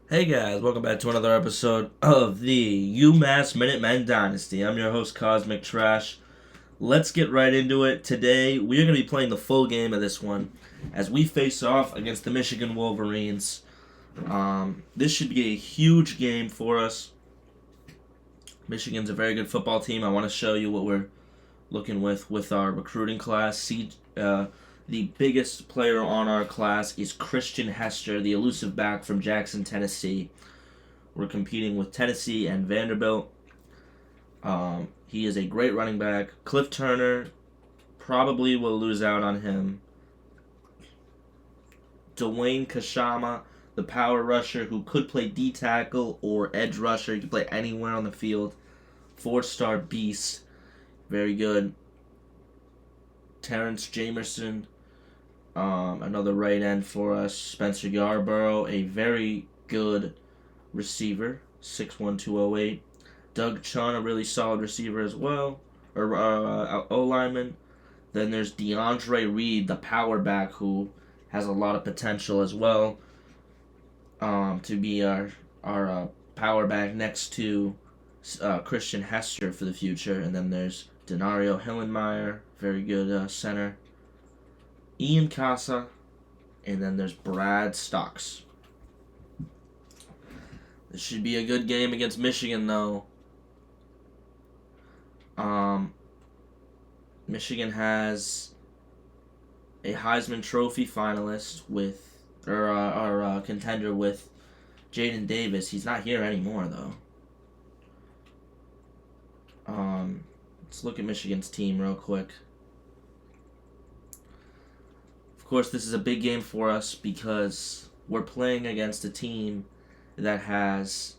Hey guys, welcome back to another episode of the UMass Minutemen Dynasty. I'm your host, Cosmic Trash. Let's get right into it. Today, we are going to be playing the full game of this one as we face off against the Michigan Wolverines. This should be a huge game for us. Michigan's a very good football team. I want to show you what we're looking with our recruiting class. The biggest player on our class is Christian Hester, the elusive back from Jackson, Tennessee. We're competing with Tennessee and Vanderbilt. He is a great running back. Cliff Turner probably will lose out on him. Dwayne Kashama, the power rusher who could play D tackle or edge rusher. He could play anywhere on the field. 4-star beast. Very good. Terrence Jamerson, another right end for us. Spencer Yarborough, a very good receiver, 6'1", 208. Doug Chun, a really solid receiver as well, or O-lineman. Then there's DeAndre Reed, the power back, who has a lot of potential as well to be our power back next to Christian Hester for the future. And then there's Denario Hillenmeyer, very good center. Ian Casa, and then there's Brad Stocks. This should be a good game against Michigan, though. Michigan has a Heisman Trophy finalist with, or our contender with Jaden Davis. He's not here anymore, though. Let's look at Michigan's team real quick. Of course, this is a big game for us because we're playing against a team that has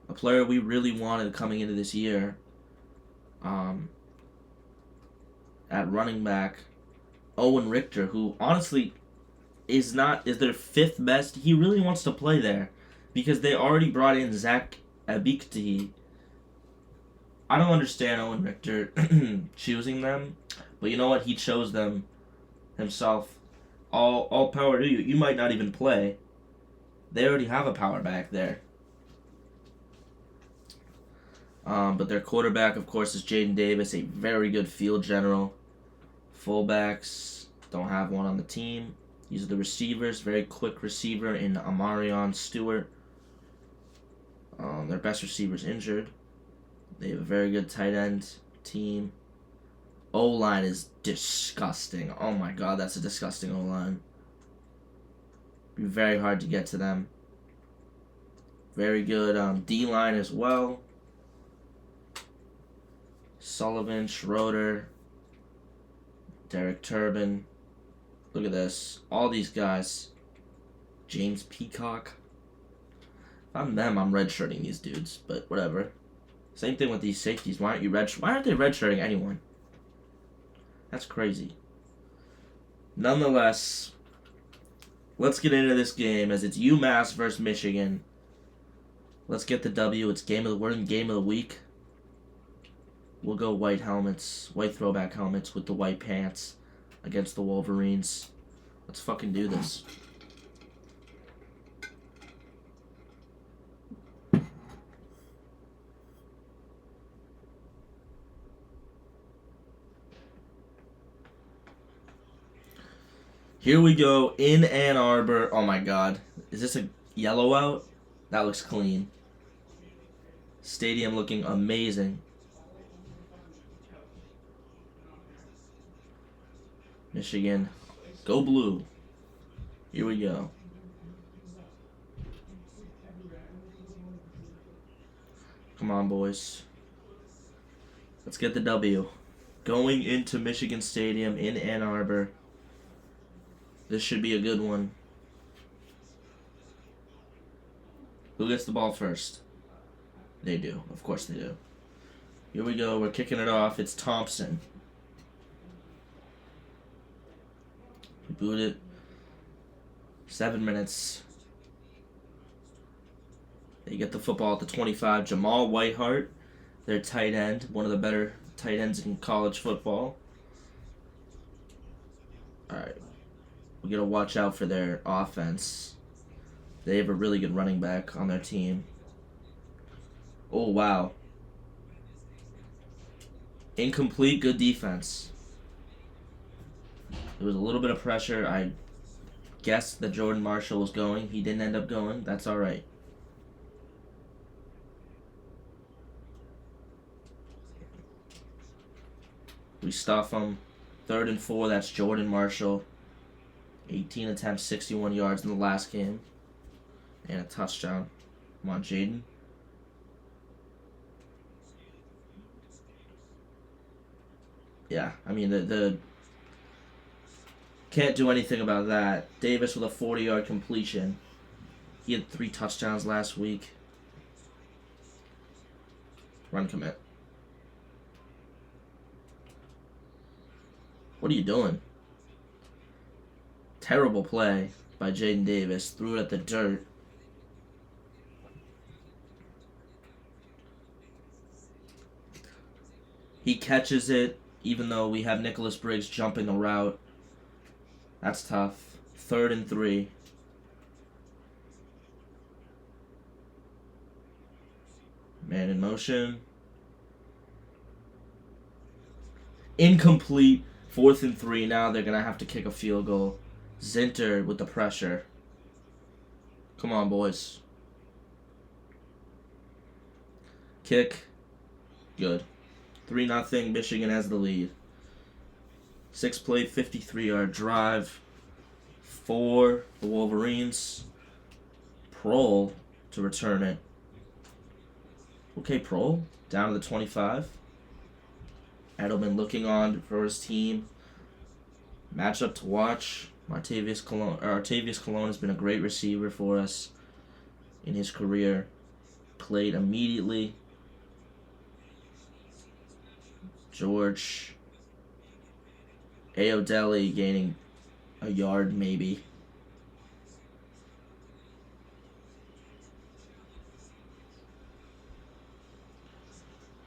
a player we really wanted coming into this year at running back, Owen Richter, who honestly is their fifth best. He really wants to play there because they already brought in Zach Abikti. I don't understand Owen Richter choosing them, but you know what? He chose them himself. All power to you. You might not even play. They already have a power back there. But their quarterback, of course, is Jaden Davis, a very good field general. Fullbacks don't have one on the team. These are the receivers. Very quick receiver in Amarion Stewart. Their best receiver's injured. They have a very good tight end team. O-line is disgusting. Oh my god, that's a disgusting O-line. Be very hard to get to them. Very good D-line as well. Sullivan, Schroeder, Derek Turbin. Look at this. All these guys. James Peacock. If I'm them, I'm redshirting these dudes, but whatever. Same thing with these safeties. Why aren't they redshirting anyone? That's crazy. Nonetheless, let's get into this game as it's UMass versus Michigan. Let's get the W. We're in game of the week. We'll go white helmets, white throwback helmets with the white pants against the Wolverines. Let's fucking do this. Here we go in Ann Arbor. Oh my god. Is this a yellow out? That looks clean. Stadium looking amazing. Michigan. Go blue. Here we go. Come on, boys. Let's get the W. Going into Michigan Stadium in Ann Arbor. This should be a good one. Who gets the ball first? They do. Of course they do. Here we go. We're kicking it off. It's Thompson. We boot it. 7 minutes. They get the football at the 25. Jamal Whitehart, their tight end. One of the better tight ends in college football. Alright. We gotta watch out for their offense. They have a really good running back on their team. Oh, wow. Incomplete, good defense. There was a little bit of pressure. I guessed that Jordan Marshall was going. He didn't end up going. That's all right. We stuff him. 3rd and 4, that's Jordan Marshall. 18 attempts, 61 yards in the last game. And a touchdown. Come on, Jaden. Yeah, I mean, the can't do anything about that. Davis with a 40-yard completion. He had 3 touchdowns last week. Run commit. What are you doing? Terrible play by Jaden Davis. Threw it at the dirt. He catches it, even though we have Nicholas Briggs jumping the route. That's tough. 3rd and 3. Man in motion. Incomplete. 4th and 3. Now they're going to have to kick a field goal. Zinter with the pressure. Come on, boys. Kick. Good. 3-0. Michigan has the lead. 6-play, 53-yard drive for the Wolverines. Prohl to return it. Okay, Prohl down to the 25. Edelman looking on for his team. Matchup to watch. Artavius Cologne has been a great receiver for us in his career. Played immediately. George Ayodele gaining a yard maybe.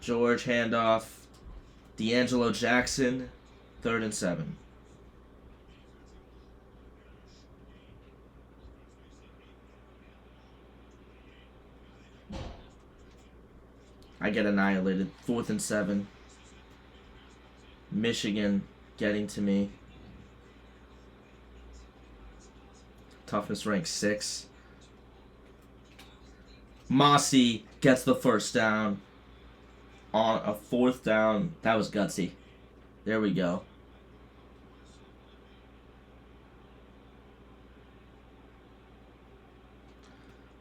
George handoff. D'Angelo Jackson, 3rd and 7. I get annihilated. 4th and 7. Michigan getting to me. Toughness rank 6. Mossy gets the first down on a 4th down. That was gutsy. There we go.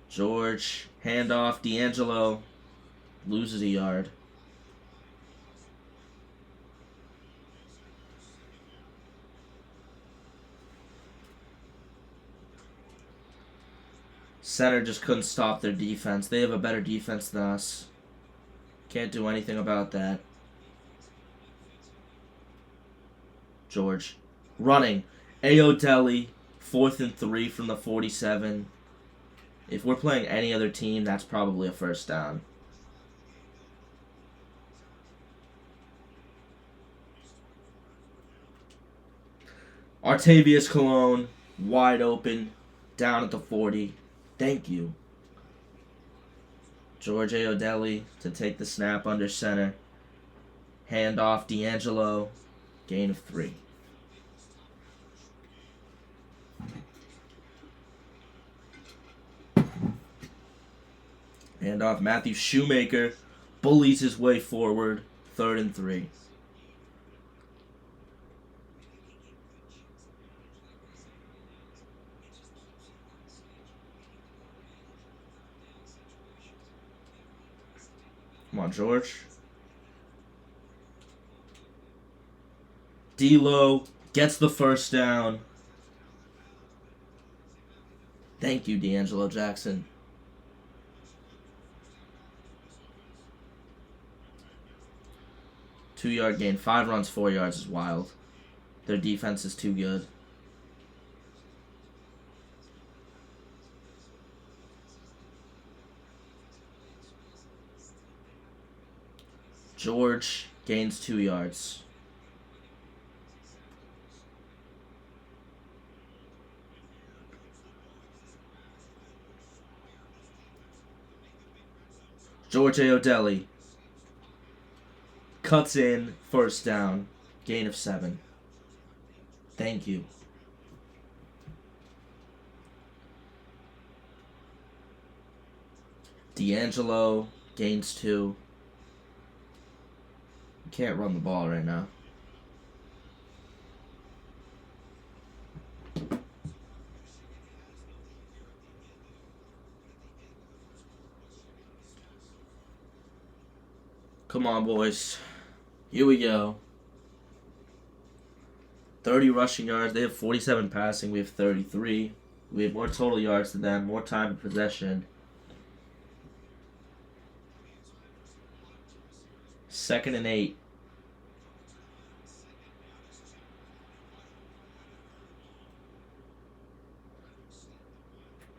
George, handoff, D'Angelo loses a yard. Center just couldn't stop their defense. They have a better defense than us. Can't do anything about that. George. Running. Ayodele, 4th and 3 from the 47. If we're playing any other team, that's probably a first down. Artavius Cologne, wide open, down at the 40. Thank you. George Ayodele to take the snap under center. Handoff, D'Angelo, gain of 3. Handoff, Matthew Shoemaker bullies his way forward, 3rd and 3. Come on, George. D'Lo gets the first down. Thank you, D'Angelo Jackson. Two-yard gain. 5 runs, 4 yards is wild. Their defense is too good. George gains 2 yards. George Ayodelli cuts in, first down, gain of 7. Thank you. D'Angelo gains 2. Can't run the ball right now. Come on, boys. Here we go. 30 rushing yards. They have 47 passing. We have 33. We have more total yards than them. More time of possession. 2nd and 8.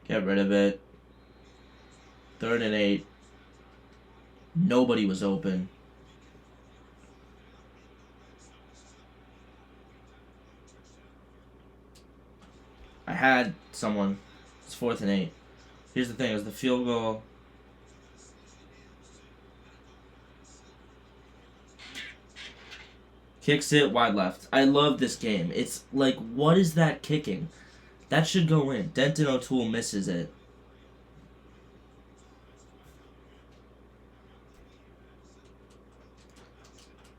Get rid of it. 3rd and 8. Nobody was open. I had someone. It's 4th and 8. Here's the thing, is the field goal. Kicks it, wide left. I love this game. It's like, what is that kicking? That should go in. Denton O'Toole misses it.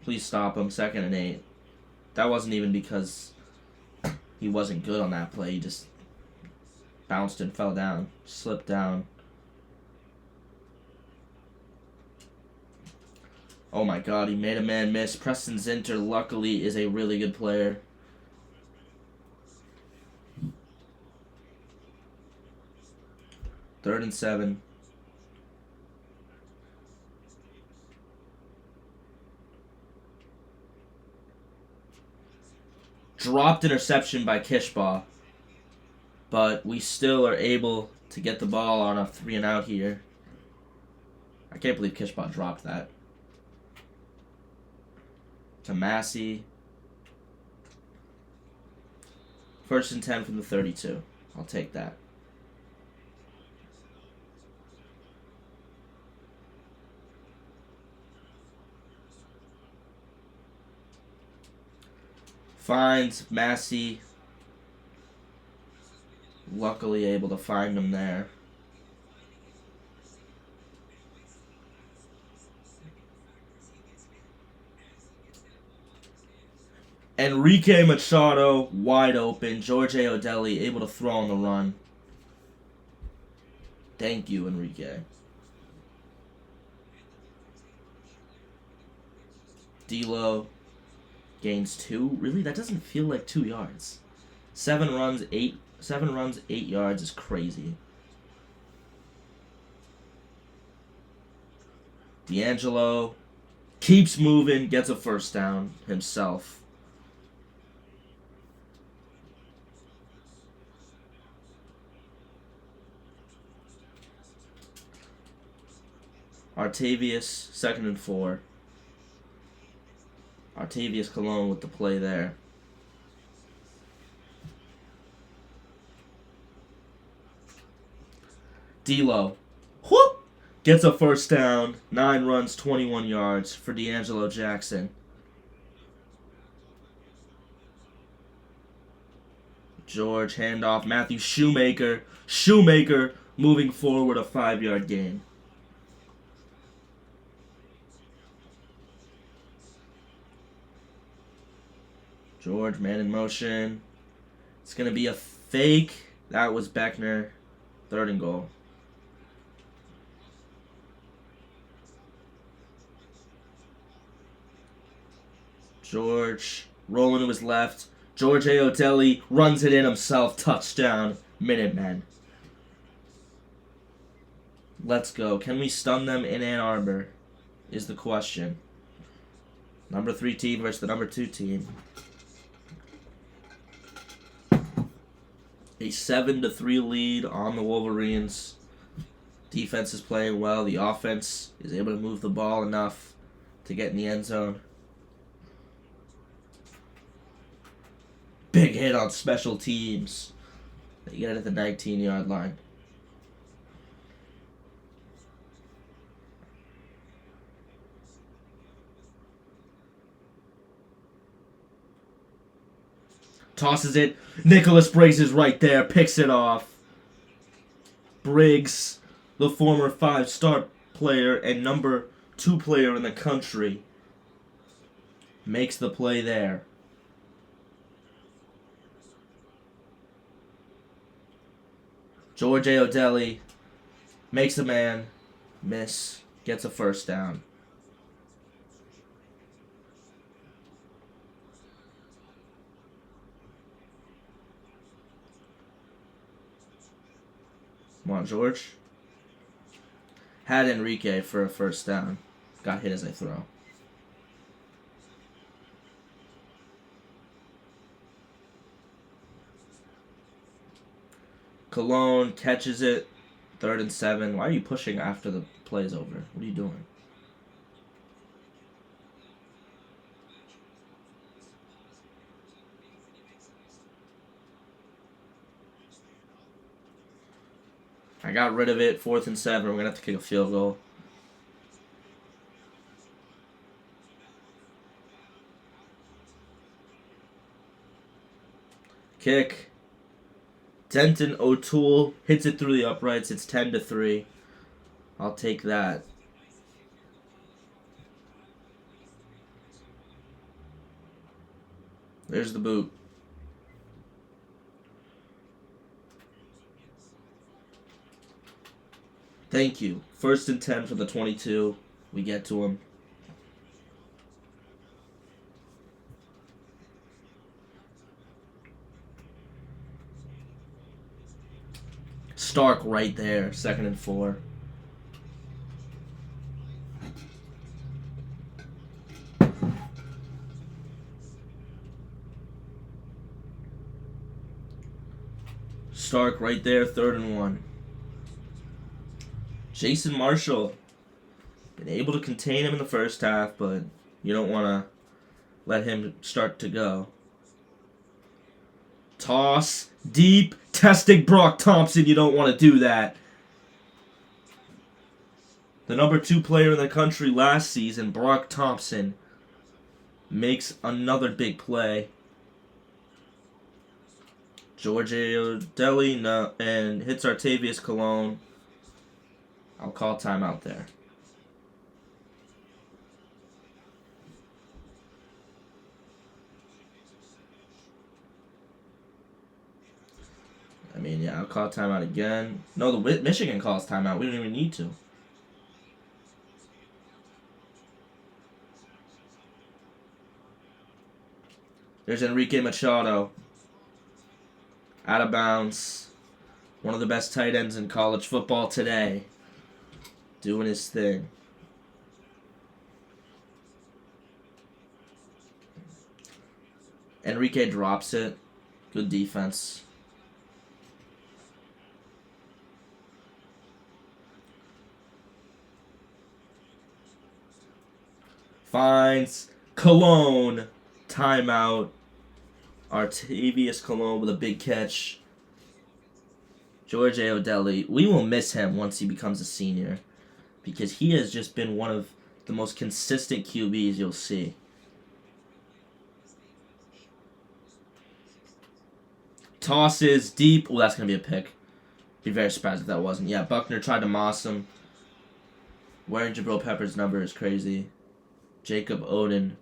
Please stop him. 2nd and 8. That wasn't even because he wasn't good on that play. He just bounced and fell down. Slipped down. Oh my god, he made a man miss. Preston Zinter, luckily, is a really good player. Third and 7. Dropped interception by Kishbaugh. But we still are able to get the ball on a 3 and out here. I can't believe Kishbaugh dropped that. To Massey. 1st and 10 from the 32. I'll take that. Finds Massey. Luckily able to find him there. Enrique Machado wide open. George Ayodelli able to throw on the run. Thank you, Enrique. D'Lo gains 2. Really? That doesn't feel like 2 yards. 7 runs, 8 yards is crazy. D'Angelo keeps moving, gets a first down himself. Artavius, 2nd and 4. Artavius Colon with the play there. D'Lo, whoop, gets a first down. 9 runs, 21 yards for D'Angelo Jackson. George, handoff, Matthew Shoemaker. Shoemaker moving forward, a 5-yard gain. George, man in motion. It's going to be a fake. That was Beckner. 3rd and goal. George rolling to his left. George Ayodelli runs it in himself. Touchdown. Minutemen. Let's go. Can we stun them in Ann Arbor? Is the question. Number 3 team versus the number 2 team. A 7-3 lead on the Wolverines. Defense is playing well. The offense is able to move the ball enough to get in the end zone. Big hit on special teams. They get it at the 19-yard line. Tosses it. Nicholas Briggs is right there. Picks it off. Briggs, the former 5-star player and number 2 player in the country, makes the play there. George Aodeli makes a man miss. Gets a first down. Come on, George. Had Enrique for a first down. Got hit as I throw. Cologne catches it. 3rd and 7. Why are you pushing after the play's over? What are you doing? I got rid of it. 4th and 7. We're going to have to kick a field goal. Kick. Denton O'Toole hits it through the uprights. It's 10-3. I'll take that. There's the boot. Thank you. 1st and 10 for the 22. We get to him. Stark right there. 2nd and 4. Stark right there. 3rd and 1. Jason Marshall. Been able to contain him in the first half, but you don't want to let him start to go. Toss. Deep. Testing Brock Thompson. You don't want to do that. The number 2 player in the country last season, Brock Thompson, makes another big play. George Aodeli and hits Artavius Cologne. I'll call timeout there. I mean, yeah, I'll call timeout again. No, the Michigan calls timeout. We don't even need to. There's Enrique Machado. Out of bounds. One of the best tight ends in college football today. Doing his thing. Enrique drops it. Good defense. Finds Cologne. Timeout. Artavius Cologne with a big catch. George Aodeli. We will miss him once he becomes a senior, because he has just been one of the most consistent QBs you'll see. Tosses deep. Oh, that's going to be a pick. Be very surprised if that wasn't. Yeah, Buckner tried to moss him. Wearing Jabril Peppers' number is crazy. Jacob Oden.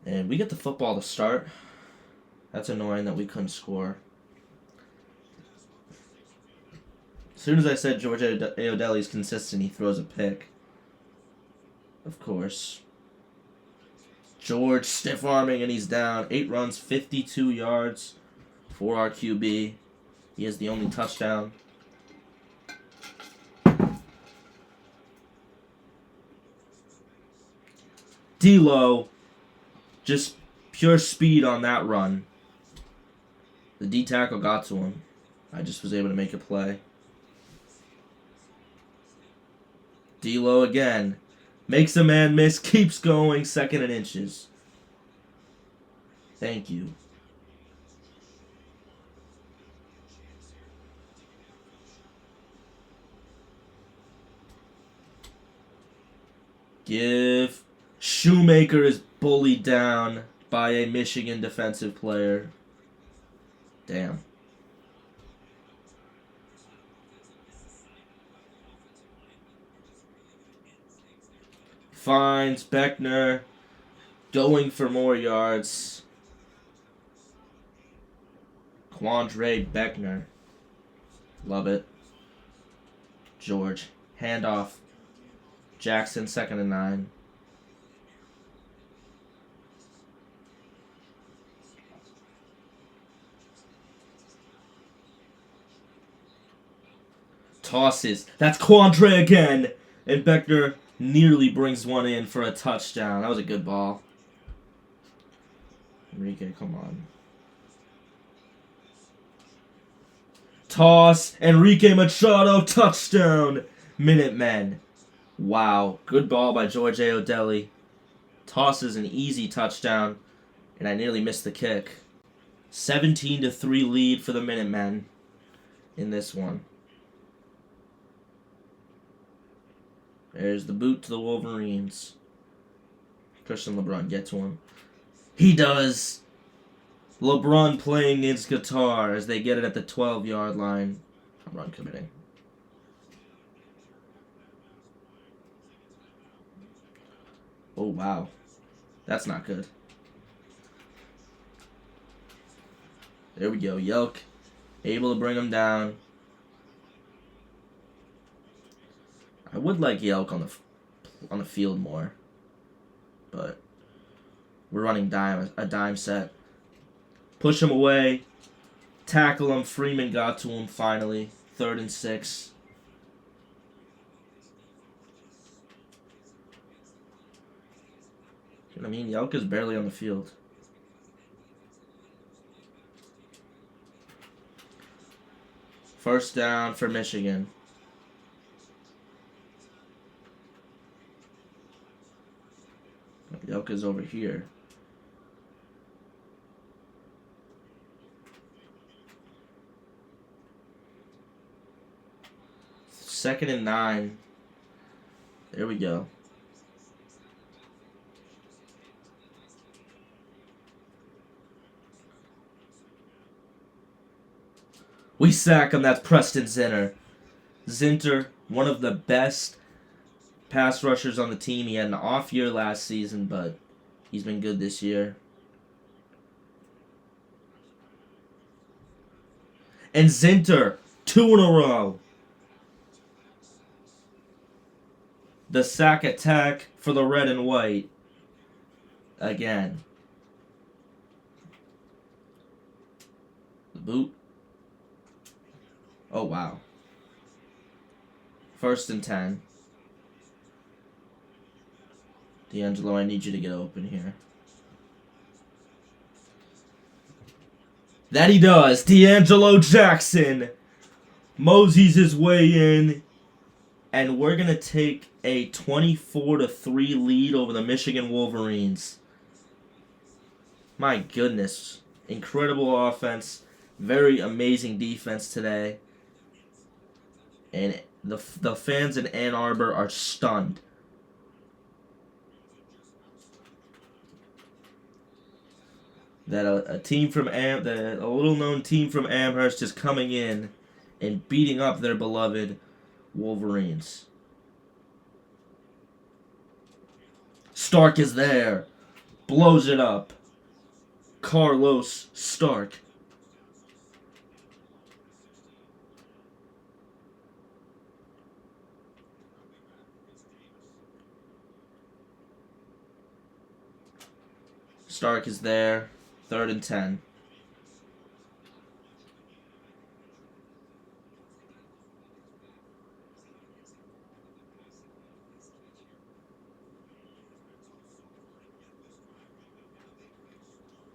And we get the football to start. That's annoying that we couldn't score. As soon as I said George Aodeli is consistent, he throws a pick. Of course. George stiff arming and he's down. 8 runs, 52 yards for our QB. He has the only touchdown. D-Lo, just pure speed on that run. The D-tackle got to him. I just was able to make a play. D-Lo again. Makes a man miss. Keeps going. 2nd and inches. Thank you. Give. Shoemaker is bullied down by a Michigan defensive player. Damn. Finds Beckner going for more yards. Quandre Beckner. Love it. George. Handoff. Jackson, 2nd and 9. Tosses. That's Quandre again. And Beckner nearly brings one in for a touchdown. That was a good ball. Enrique, come on. Toss. Enrique Machado. Touchdown. Minutemen. Wow. Good ball by George Ayodelli. Tosses an easy touchdown. And I nearly missed the kick. 17-3 lead for the Minutemen in this one. There's the boot to the Wolverines. Christian LeBron, get to him. He does. LeBron playing his guitar as they get it at the 12-yard line. LeBron committing. Oh, wow. That's not good. There we go. Yelk able to bring him down. I would like Yelk on the field more, but we're running a dime set. Push him away, tackle him. Freeman got to him finally. 3rd and 6. You know what I mean? Yelk is barely on the field. First down for Michigan. Yelk is over here. Second and 9. There we go. We sack him. That's Preston Zinter. Zinter, one of the best pass rushers on the team. He had an off year last season, but he's been good this year. And Zinter, 2 in a row. The sack attack for the red and white. Again. The boot. Oh, wow. 1st and 10. D'Angelo, I need you to get open here. That he does. D'Angelo Jackson moseys his way in. And we're going to take a 24-3 lead over the Michigan Wolverines. My goodness. Incredible offense. Very amazing defense today. And the fans in Ann Arbor are stunned. That a team from a little known team from Amherst is coming in and beating up their beloved Wolverines. Stark is there. Blows it up. Carlos Stark. Stark is there. 3rd and 10.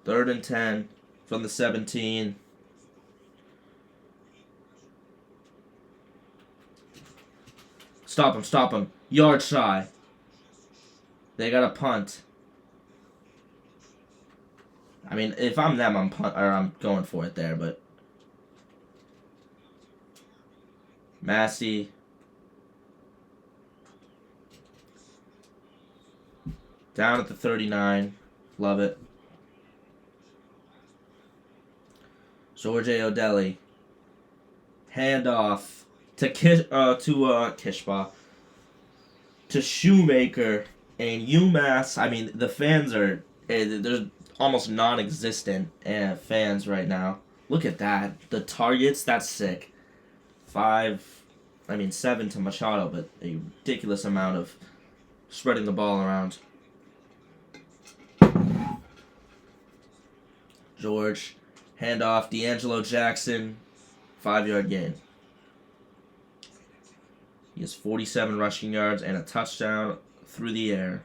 Third and 10 from the 17. Stop him, stop him. Yard shy. They got a punt. I mean, if I'm them, I'm going for it there, but Massey. Down at the 39. Love it. George O'Delly. Hand off to Kishba. To Shoemaker. And UMass, I mean, the fans are... There's almost non-existent fans right now. Look at that. The targets, that's sick. 7 to Machado, but a ridiculous amount of spreading the ball around. George, handoff, D'Angelo Jackson, 5-yard gain. He has 47 rushing yards and a touchdown through the air.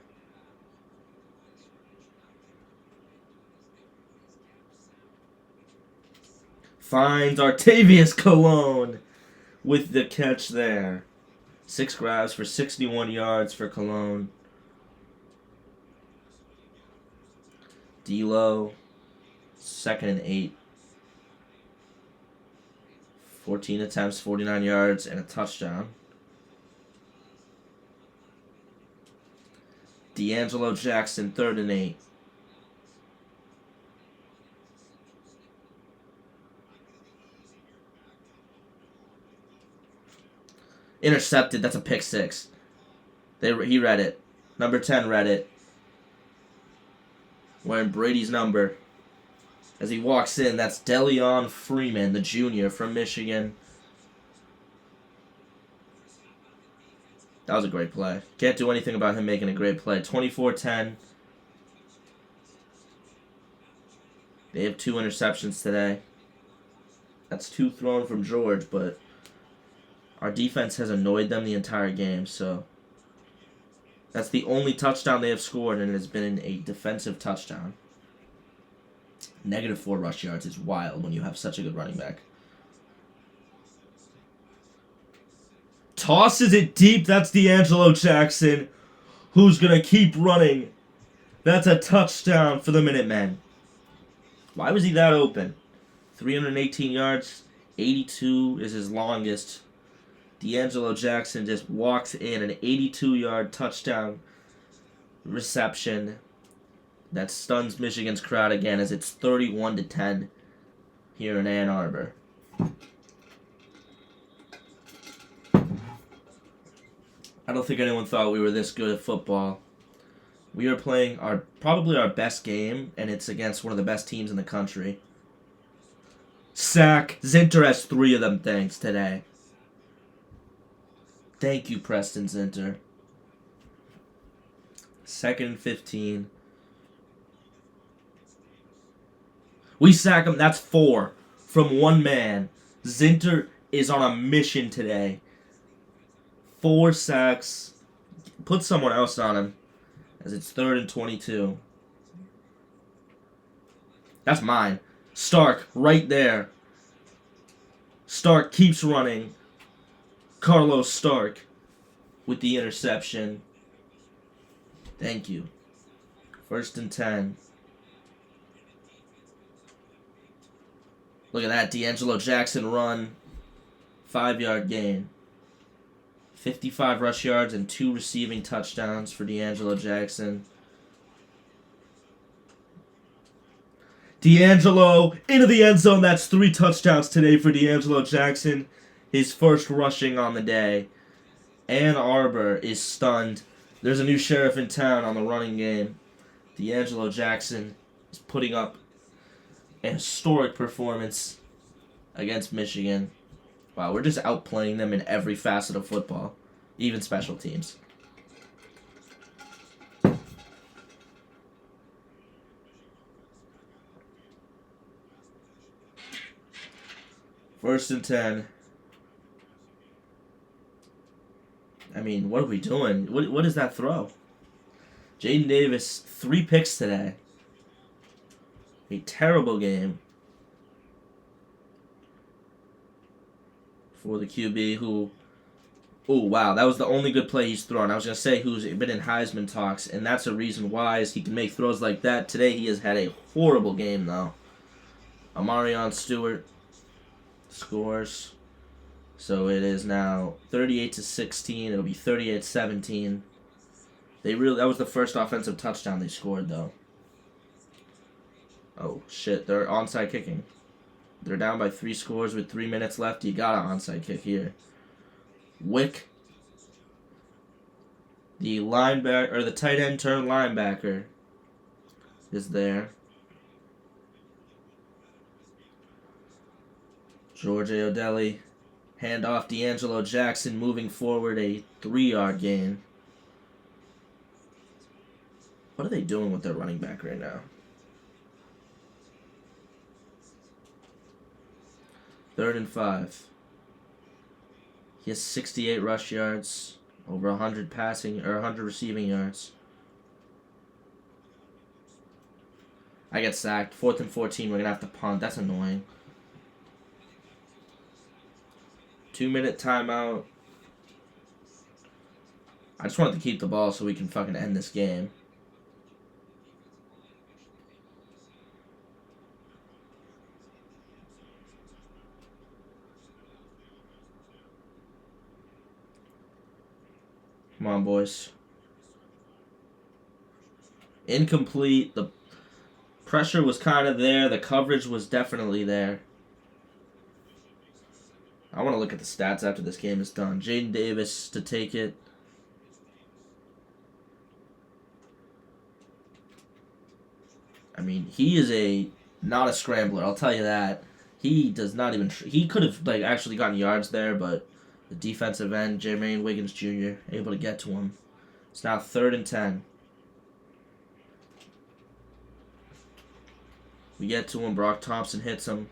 Finds Artavius Cologne with the catch there. 6 grabs for 61 yards for Cologne. D'Lo, 2nd and 8. 14 attempts, 49 yards, and a touchdown. D'Angelo Jackson, 3rd and 8. Intercepted. That's a pick 6. He read it. Number 10 read it. Wearing Brady's number. As he walks in, that's Deleon Freeman, the junior from Michigan. That was a great play. Can't do anything about him making a great play. 24-10. They have 2 interceptions today. That's 2 thrown from George, but our defense has annoyed them the entire game, so that's the only touchdown they have scored, and it has been a defensive touchdown. -4 rush yards is wild when you have such a good running back. Tosses it deep. That's D'Angelo Jackson, who's going to keep running. That's a touchdown for the Minutemen. Why was he that open? 318 yards. 82 is his longest. D'Angelo Jackson just walks in an 82-yard touchdown reception that stuns Michigan's crowd again as it's 31-10 here in Ann Arbor. I don't think anyone thought we were this good at football. We are playing probably our best game, and it's against one of the best teams in the country. Sack. Zinter has 3 of them, thanks, today. Thank you, Preston Zinter. 2nd and 15. We sack him. That's 4 from one man. Zinter is on a mission today. 4 sacks. Put someone else on him as it's 3rd and 22. That's mine. Stark right there. Stark keeps running. Carlos Stark with the interception. Thank you. 1st and 10. Look at that. D'Angelo Jackson run. 5-yard gain. 55 rush yards and 2 receiving touchdowns for D'Angelo Jackson. D'Angelo into the end zone. That's 3 touchdowns today for D'Angelo Jackson. His first rushing on the day. Ann Arbor is stunned. There's a new sheriff in town on the running game. D'Angelo Jackson is putting up a historic performance against Michigan. Wow, we're just outplaying them in every facet of football, even special teams. First and 10. I mean, what are we doing? What is that throw? Jaden Davis, 3 picks today. A terrible game for the QB who... Oh, wow, that was the only good play he's thrown. I was going to say who's been in Heisman talks, and that's a reason why is he can make throws like that. Today he has had a horrible game, though. Amarion Stewart scores. So it is now 38-16. It'll be 38-17 That was the first offensive touchdown they scored, though. Oh, shit. They're onside kicking. They're down by 3 scores with 3 minutes left. You got an onside kick here. Wick. The linebacker, or the tight end turned linebacker is there. George O'Delly. Hand off D'Angelo Jackson, moving forward a 3-yard gain. What are they doing with their running back right now? 3rd and 5. He has 68 rush yards, over 100 passing or 100 receiving yards. I get sacked. 4th and 14. We're gonna have to punt. That's annoying. 2-minute timeout. I just wanted to keep the ball so we can fucking end this game. Come on, boys. Incomplete. The pressure was kind of there. The coverage was definitely there. I want to look at the stats after this game is done. Jaden Davis to take it. I mean, he is not a scrambler, I'll tell you that. He does not even... he could have actually gotten yards there, but the defensive end, Jermaine Wiggins Jr., able to get to him. It's now 3rd and 10. We get to him. Brock Thompson hits him.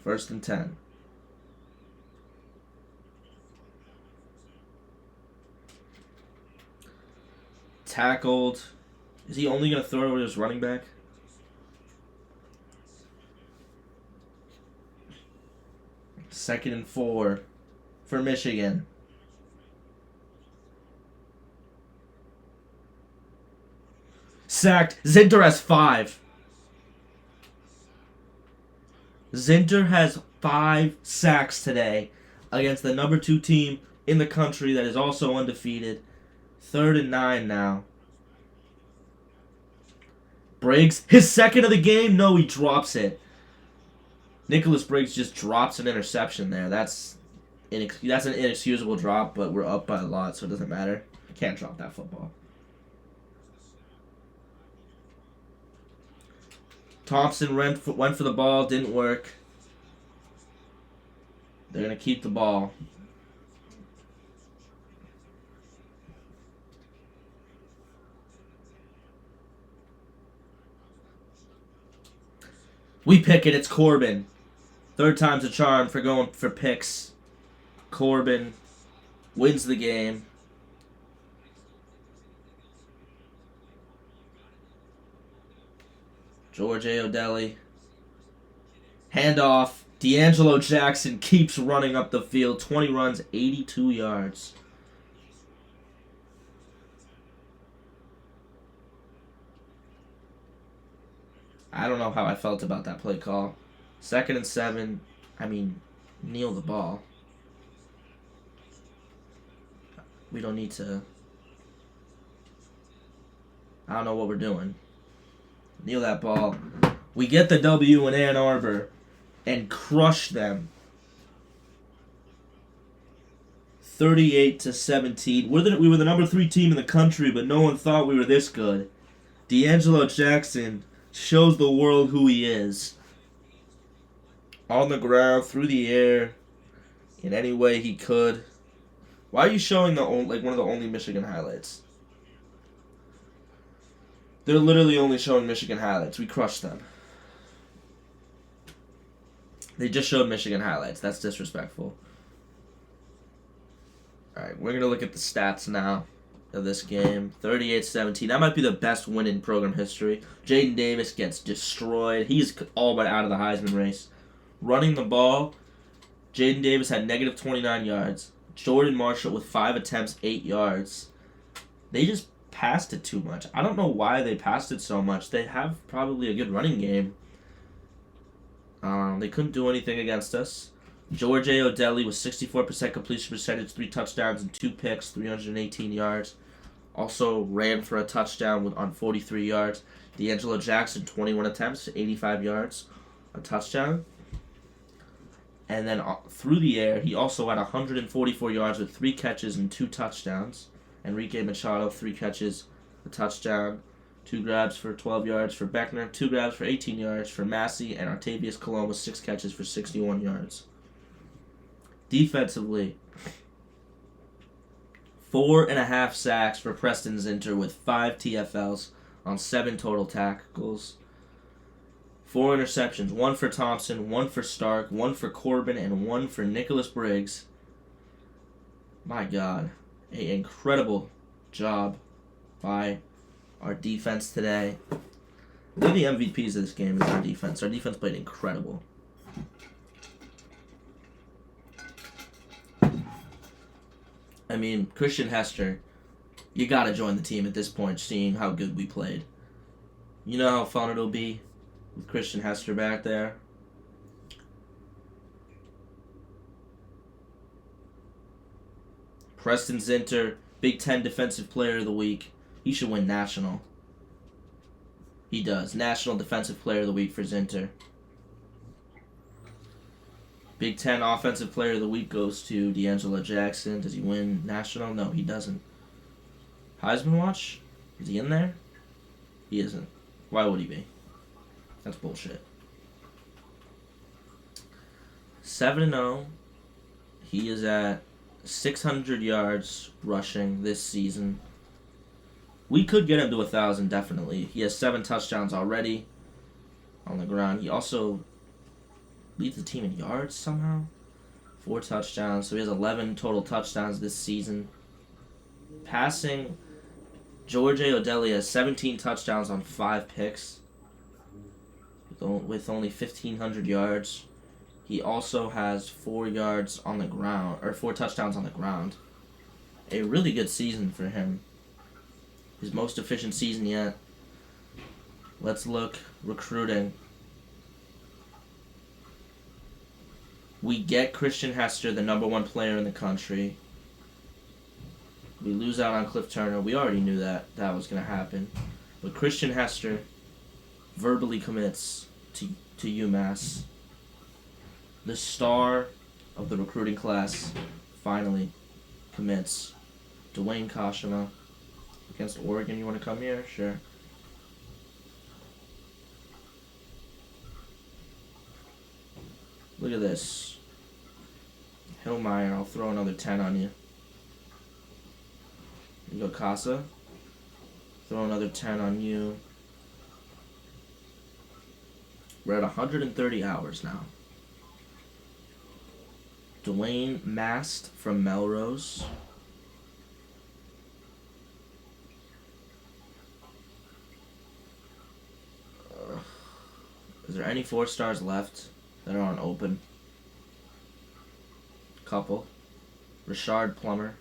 First and 10. Tackled. Is he only going to throw it over his running back? Second and 4 for Michigan. Sacked. Zinter has 5. Zinter has 5 sacks today against the number 2 team in the country that is also undefeated. 3rd and 9 now. Briggs, his second of the game? No, he drops it. Nicholas Briggs just drops an interception there. That's an inexcusable drop, but we're up by a lot, so it doesn't matter. Can't drop that football. Thompson went for the ball, didn't work. They're going to keep the ball. We pick it, it's Corbin. 3rd time's a charm for going for picks. Corbin wins the game. George O'Delly. Handoff. D'Angelo Jackson keeps running up the field. 20 runs, 82 yards. I don't know how I felt about that play call. 2nd and 7. I mean, kneel the ball. We don't need to... I don't know what we're doing. Kneel that ball. We get the W in Ann Arbor and crush them. 38-17. We were the number 3 team in the country, but no one thought we were this good. D'Angelo Jackson shows the world who he is. On the ground, through the air, in any way he could. Why are you showing one of the only Michigan highlights? They're literally only showing Michigan highlights. We crushed them. They just showed Michigan highlights. That's disrespectful. Alright, we're going to look at the stats now of this game. 38-17. That might be the best win in program history. Jaden Davis gets destroyed. He's all but out of the Heisman race. Running the ball, Jaden Davis had negative 29 yards. Jordan Marshall with 5 attempts, 8 yards. They just passed it too much. I don't know why they passed it so much. They have probably a good running game. They couldn't do anything against us. George O'Delly with 64% completion percentage, 3 touchdowns and 2 picks, 318 yards. Also ran for a touchdown on 43 yards. D'Angelo Jackson, 21 attempts, 85 yards, a touchdown. And then through the air, he also had 144 yards with 3 catches and 2 touchdowns. Enrique Machado, 3 catches, a touchdown, 2 grabs for 12 yards for Beckner, 2 grabs for 18 yards for Massey, and Artavius Colon with 6 catches for 61 yards. Defensively, 4.5 sacks for Preston Zinter with 5 TFLs on 7 total tackles. 4 interceptions, 1 for Thompson, 1 for Stark, 1 for Corbin, and 1 for Nicholas Briggs. My God, an incredible job by our defense today. One of the MVPs of this game is our defense. Our defense played incredible. I mean, Christian Hester, you gotta join the team at this point, seeing how good we played. You know how fun it'll be with Christian Hester back there. Preston Zinter, Big Ten Defensive Player of the Week. He should win National. He does. National Defensive Player of the Week for Zinter. Big Ten Offensive Player of the Week goes to D'Angelo Jackson. Does he win National? No, he doesn't. Heisman Watch? Is he in there? He isn't. Why would he be? That's bullshit. 7-0. He is at 600 yards rushing this season. We could get him to 1,000, definitely. He has 7 touchdowns already on the ground. He also leads the team in yards somehow. 4 touchdowns, so he has 11 total touchdowns this season. Passing, George O'Delly has 17 touchdowns on 5 picks with only 1,500 yards. He also has 4 yards on the ground, or 4 touchdowns on the ground. A really good season for him. His most efficient season yet. Let's look recruiting. We get Christian Hester, the number 1 player in the country. We lose out on Cliff Turner. We already knew that was going to happen. But Christian Hester verbally commits to UMass. The star of the recruiting class finally commits. Dwayne Kashima against Oregon. You want to come here? Sure. Look at this. Hillmeyer, I'll throw another 10 on you. You go Casa. Throw another 10 on you. We're at 130 hours now. Dwayne Mast from Melrose. Is there any 4 stars left that are on open? Couple. Richard Plummer.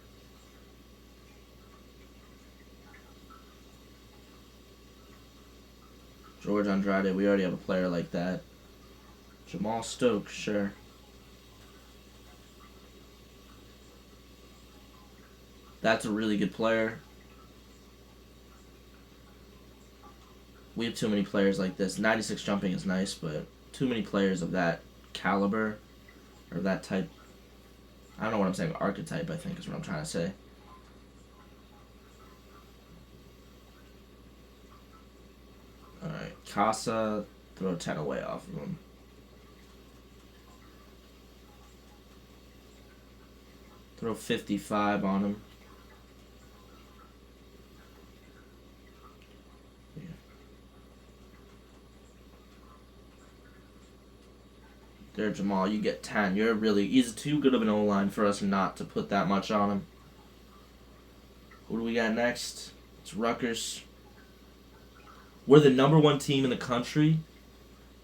George Andrade, we already have a player like that. Jamal Stokes, sure. That's a really good player. We have too many players like this. 96 jumping is nice, but too many players of that caliber or that type. I don't know what I'm saying. Archetype, I think, is what I'm trying to say. Alright, Casa, throw 10 away off of him. Throw 55 on him. Yeah. There, Jamal, you get 10. He's too good of an O-line for us not to put that much on him. Who do we got next? It's Rutgers. We're the number 1 team in the country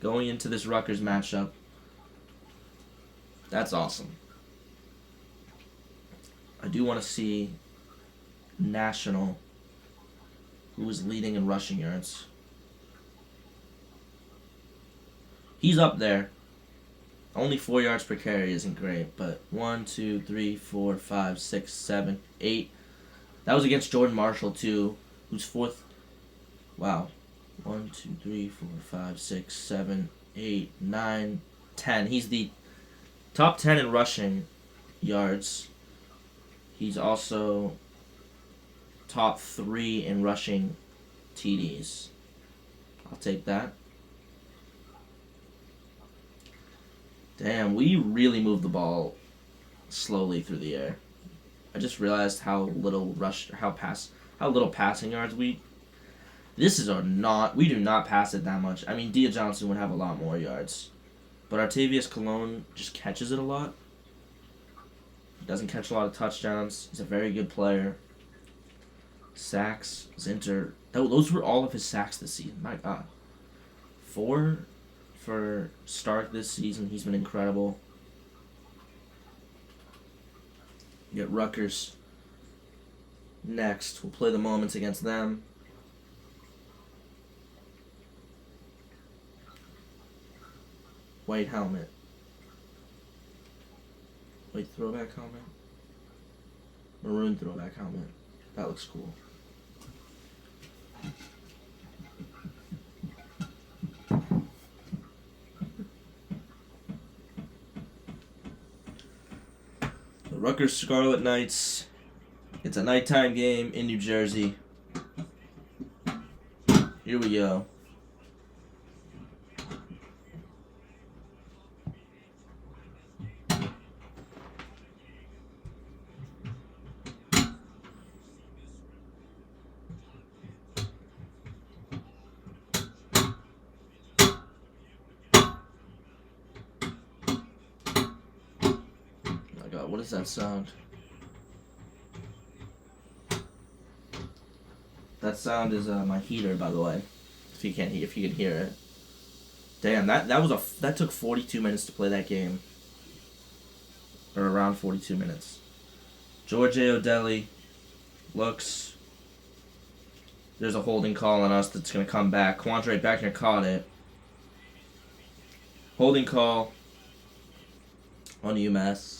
going into this Rutgers matchup. That's awesome. I do want to see National, who is leading in rushing yards. He's up there. Only 4 yards per carry isn't great, but 1, 2, 3, 4, 5, 6, 7, 8. That was against Jordan Marshall too, who's fourth. Wow. 1, 2, 3, 4, 5, 6, 7, 8, 9, 10. He's the top 10 in rushing yards. He's also top 3 in rushing TDs. I'll take that. Damn, we really moved the ball slowly through the air. I just realized how little passing yards we. We do not pass it that much. I mean, Dia Johnson would have a lot more yards, but Artavius Cologne just catches it a lot. He doesn't catch a lot of touchdowns. He's a very good player. Sacks, Zinter. Those were all of his sacks this season. My God. 4 for Stark this season. He's been incredible. You get Rutgers next. We'll play the moments against them. White helmet. White throwback helmet. Maroon throwback helmet. That looks cool. The Rutgers Scarlet Knights. It's a nighttime game in New Jersey. Here we go. What is that sound? That sound is my heater, by the way. If you can hear it. Damn, that took 42 minutes to play that game. Or around 42 minutes. George O'Delly looks. There's a holding call on us that's gonna come back. Quandre Beckner caught it. Holding call on UMass.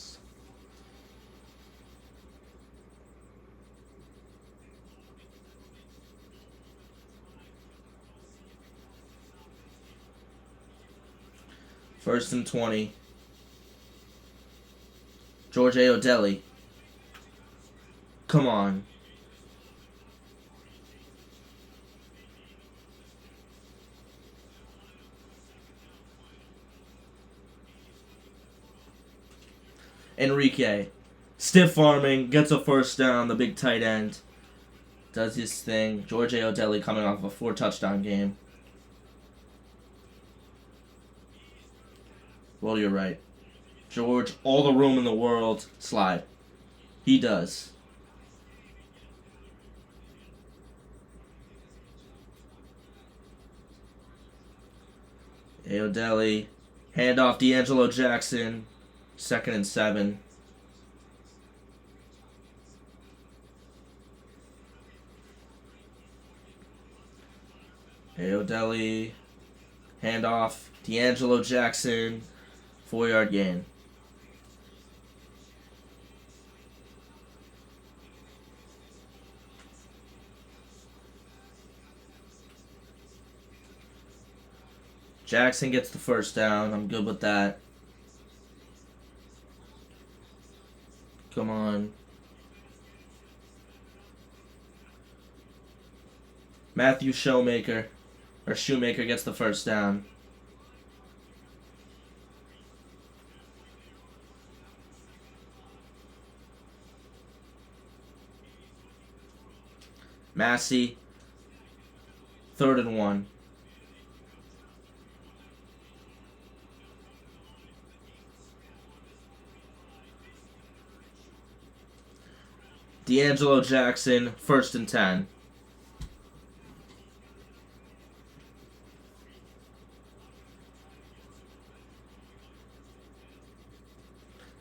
First and 20. George O'Delly. Come on. Enrique. Stiff arming, gets a first down, the big tight end. Does his thing. George O'Delly coming off of a 4-touchdown game. Well, you're right. George, all the room in the world. Slide. He does. O'Delly. Handoff D'Angelo Jackson. 2nd and 7. O'Delly. Handoff D'Angelo Jackson. 4-yard gain. Jackson gets the first down. I'm good with that. Come on. Matthew Shoemaker gets the first down. Massey, 3rd and 1. D'Angelo Jackson, 1st and 10.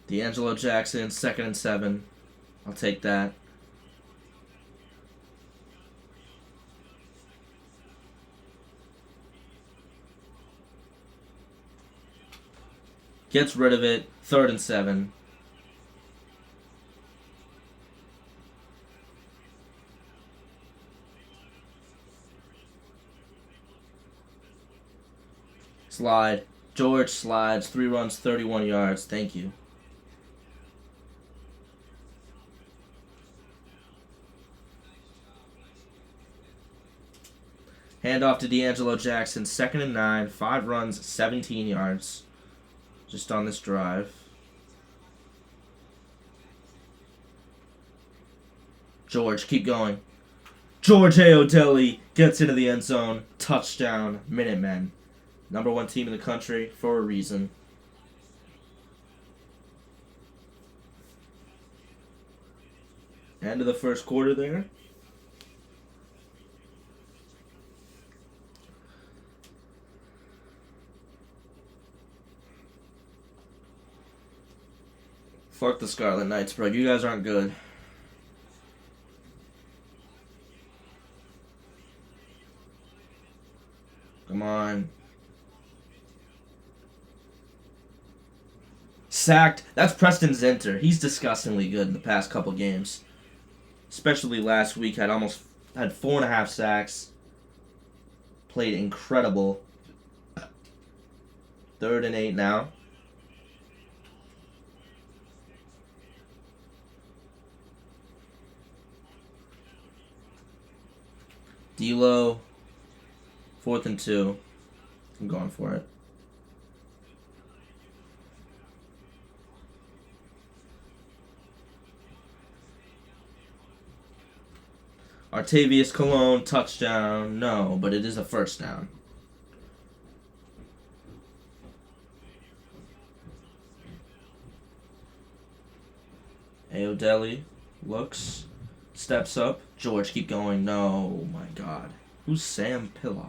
D'Angelo Jackson, 2nd and 7. I'll take that. Gets rid of it. 3rd and 7. Slide. George slides. 3 runs, 31 yards. Thank you. Handoff to D'Angelo Jackson. 2nd and 9. 5 runs, 17 yards. Just on this drive. George, keep going. George Ayodelli gets into the end zone. Touchdown, Minutemen. Number 1 team in the country for a reason. End of the first quarter there. Fuck the Scarlet Knights, bro. You guys aren't good. Come on. Sacked. That's Preston Zinter. He's disgustingly good in the past couple games. Especially last week. Had 4.5 sacks. Played incredible. 3rd and 8 now. D'Lo. 4th and 2. I'm going for it. Artavius Cologne, touchdown. No, but it is a first down. Ayodelli looks, steps up. George, keep going. No, my God. Who's Sam Piloff?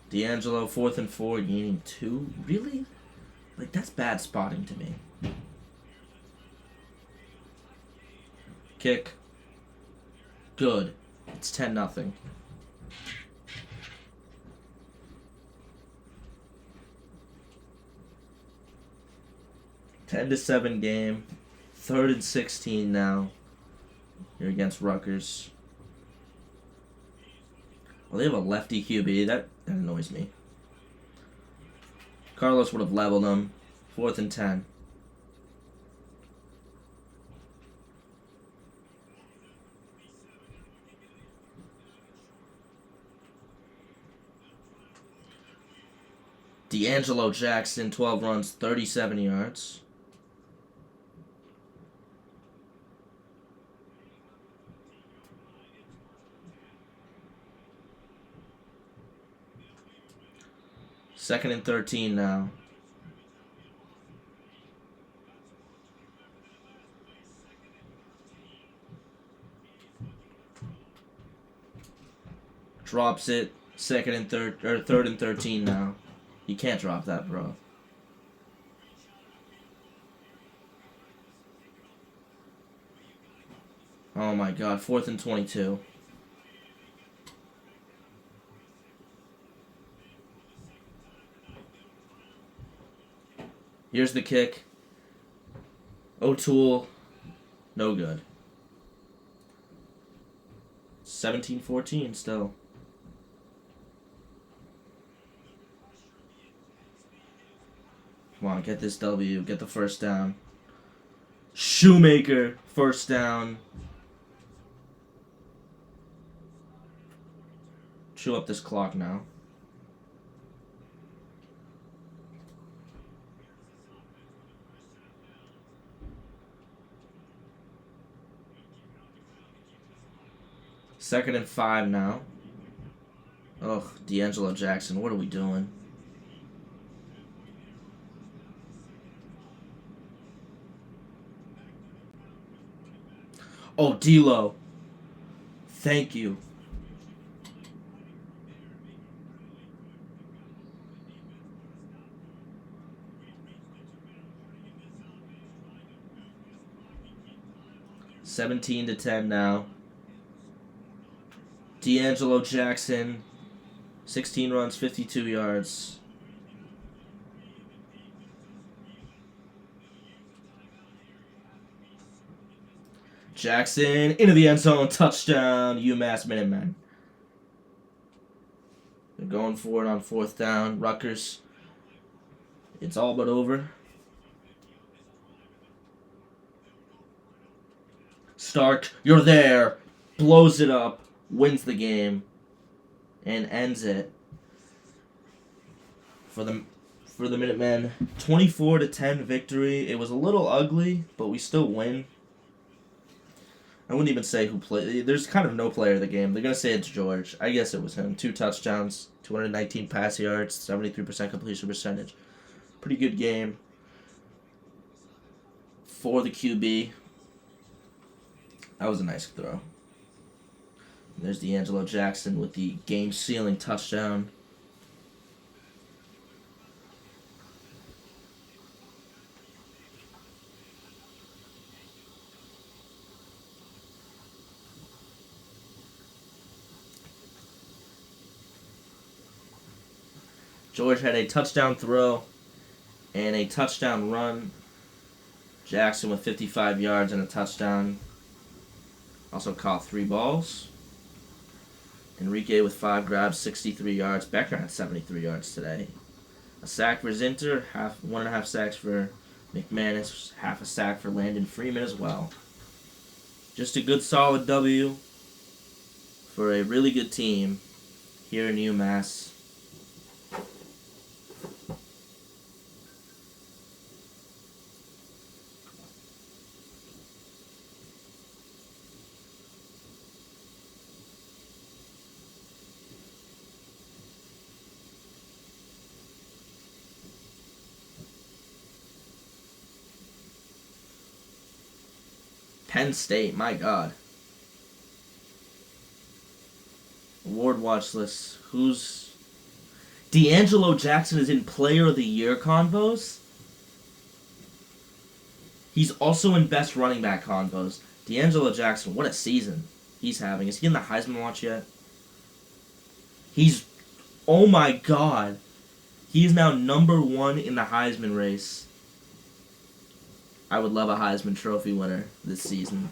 D'Angelo, 4th and 4, gaining 2. Really? Like, that's bad spotting to me. Kick. Good. It's 10-0. Ten to 7 game. 3rd and 16 now. Here against Rutgers. Well, they have a lefty QB. That annoys me. Carlos would have leveled them. 4th and 10. D'Angelo Jackson, 12 runs, 37 yards. Second and 13 now. Drops it. 3rd and 13 now. You can't drop that, bro. Oh my God, 4th and 22. Here's the kick. O'Toole, no good. 17-14 still. Come on, get this W. Get the first down. Shoemaker, first down. Chew up this clock now. Second and 5 now. Ugh, D'Angelo Jackson, what are we doing? Oh, D'Lo. Thank you. $17-10 now. D'Angelo Jackson, 16 runs, 52 yards. Jackson into the end zone, touchdown, UMass Minutemen. They're going for it on 4th down. Rutgers, it's all but over. Stark, you're there, blows it up, wins the game, and ends it for the Minutemen. 24-10 victory. It was a little ugly, but we still win. I wouldn't even say who played. There's kind of no player of the game. They're going to say it's George. I guess it was him. 2 touchdowns, 219 pass yards, 73% completion percentage. Pretty good game for the QB. That was a nice throw. And there's D'Angelo Jackson with the game-sealing touchdown. George had a touchdown throw and a touchdown run. Jackson with 55 yards and a touchdown. Also caught 3 balls. Enrique with 5 grabs, 63 yards. Becker had 73 yards today. A sack for Zinter, 1.5 sacks for McManus, half a sack for Landon Freeman as well. Just a good solid W for a really good team here in UMass. Penn State, my God. Award watch list. Who's... D'Angelo Jackson is in Player of the Year convos? He's also in Best Running Back convos. D'Angelo Jackson, what a season he's having. Is he in the Heisman watch yet? He's... Oh my God. He is now number 1 in the Heisman race. I would love a Heisman Trophy winner this season.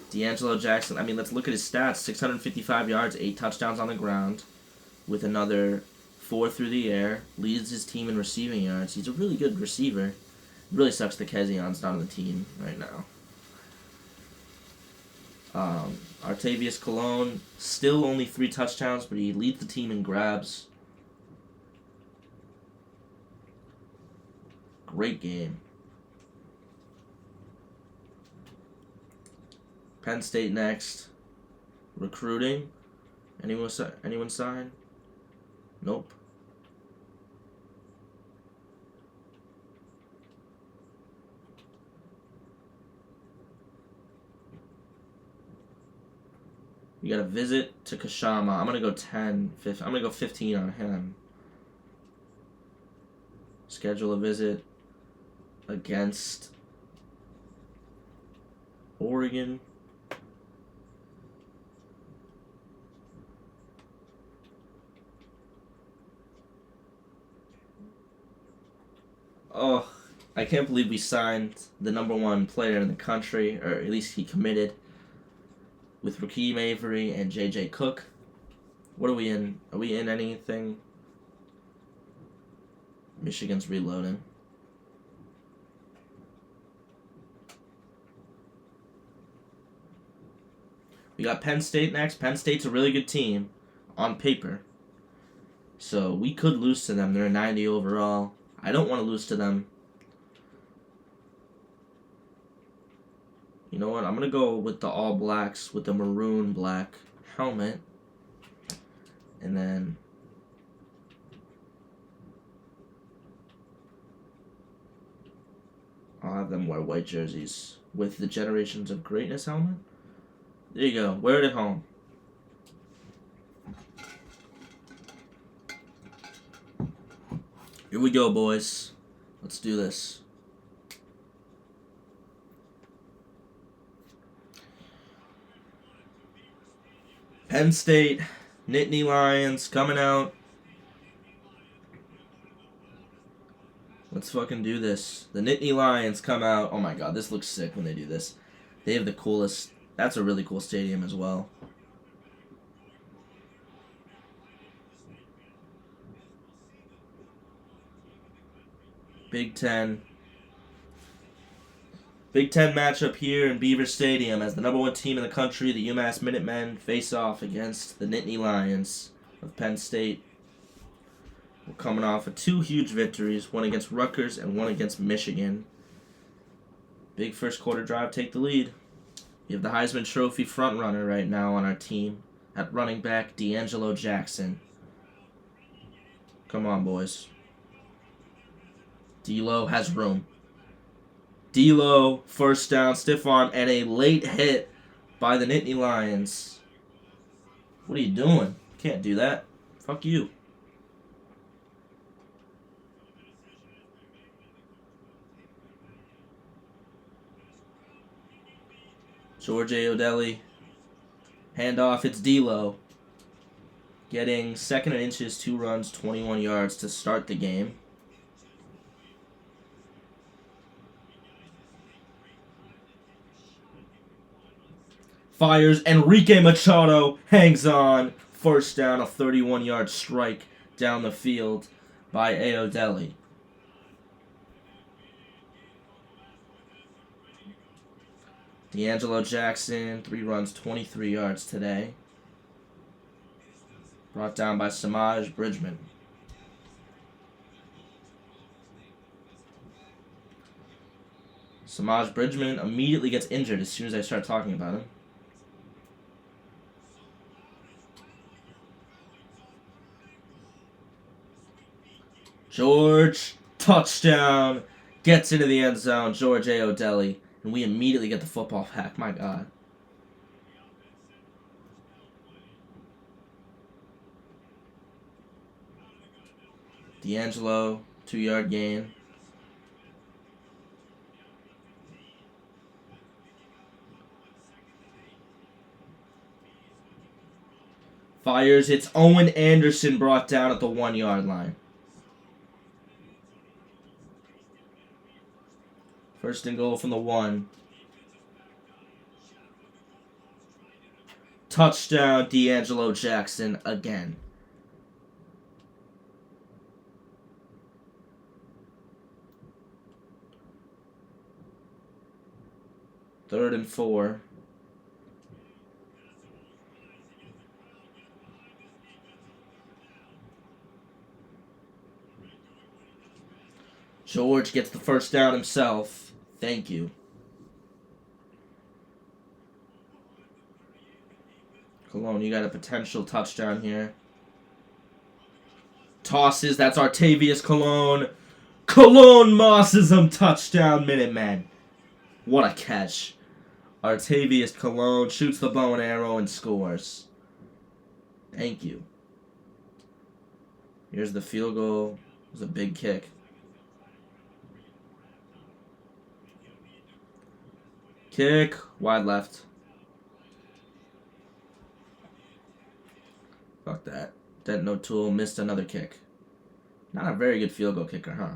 D'Angelo Jackson, I mean, let's look at his stats. 655 yards, 8 touchdowns on the ground, with another 4 through the air. Leads his team in receiving yards. He's a really good receiver. It really sucks that Kezion's not on the team right now. Artavius Cologne, still only 3 touchdowns, but he leads the team in grabs. Great game. Penn State next. Recruiting. Anyone sign? Nope. You got a visit to Kashama. I'm going to go 10. I'm going to go 15 on him. Schedule a visit against Oregon. Oh, I can't believe we signed the number 1 player in the country, or at least he committed, with Rakeem Avery and J.J. Cook. What are we in? Are we in anything? Michigan's reloading. We got Penn State next. Penn State's a really good team on paper. So we could lose to them. They're a 90 overall. I don't want to lose to them. You know what? I'm going to go with the All Blacks with the maroon black helmet. And then I'll have them wear white jerseys with the Generations of Greatness helmet. There you go. Wear it at home. Here we go, boys. Let's do this. Penn State, Nittany Lions coming out. Let's fucking do this. The Nittany Lions come out. Oh my god, this looks sick when they do this. They have the coolest. That's a really cool stadium as well. Big Ten. Big Ten matchup here in Beaver Stadium as the #1 team in the country, the UMass Minutemen, face off against the Nittany Lions of Penn State. We're coming off of 2 huge victories, one against Rutgers and one against Michigan. Big first quarter drive, take the lead. You have the Heisman Trophy frontrunner right now on our team at running back, D'Angelo Jackson. Come on, boys. D'Lo has room. D'Lo, first down, stiff arm, and a late hit by the Nittany Lions. What are you doing? Can't do that. Fuck you. George Ayodelli. Handoff, it's D'Lo. Getting 2nd and inches, 2 runs, 21 yards to start the game. Fires, Enrique Machado hangs on. First down, a 31-yard strike down the field by Ayodelli. D'Angelo Jackson, 3 runs, 23 yards today. Brought down by Samaj Bridgman. Samaj Bridgman immediately gets injured as soon as I start talking about him. George, touchdown, gets into the end zone, George Ayodelli, and we immediately get the football back. My God. D'Angelo, 2-yard gain. Fires, it's Owen Anderson brought down at the 1-yard line. First and goal from the 1. Touchdown, D'Angelo Jackson again. Third and 4. George gets the first down himself. Thank you. Cologne, you got a potential touchdown here. Tosses, that's Artavius Cologne. Cologne mosses him, touchdown, Minutemen. What a catch. Artavius Cologne shoots the bow and arrow and scores. Thank you. Here's the field goal. It was a big kick. Kick, wide left. Fuck that. Denton O'Toole missed another kick. Not a very good field goal kicker, huh?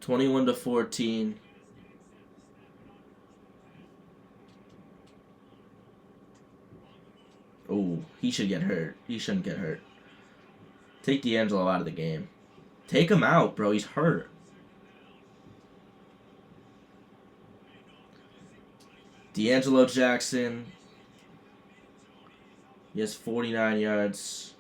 21-14. Oh, he should get hurt. He shouldn't get hurt. Take D'Angelo out of the game. Take him out, bro. He's hurt. D'Angelo Jackson. He has 49 yards.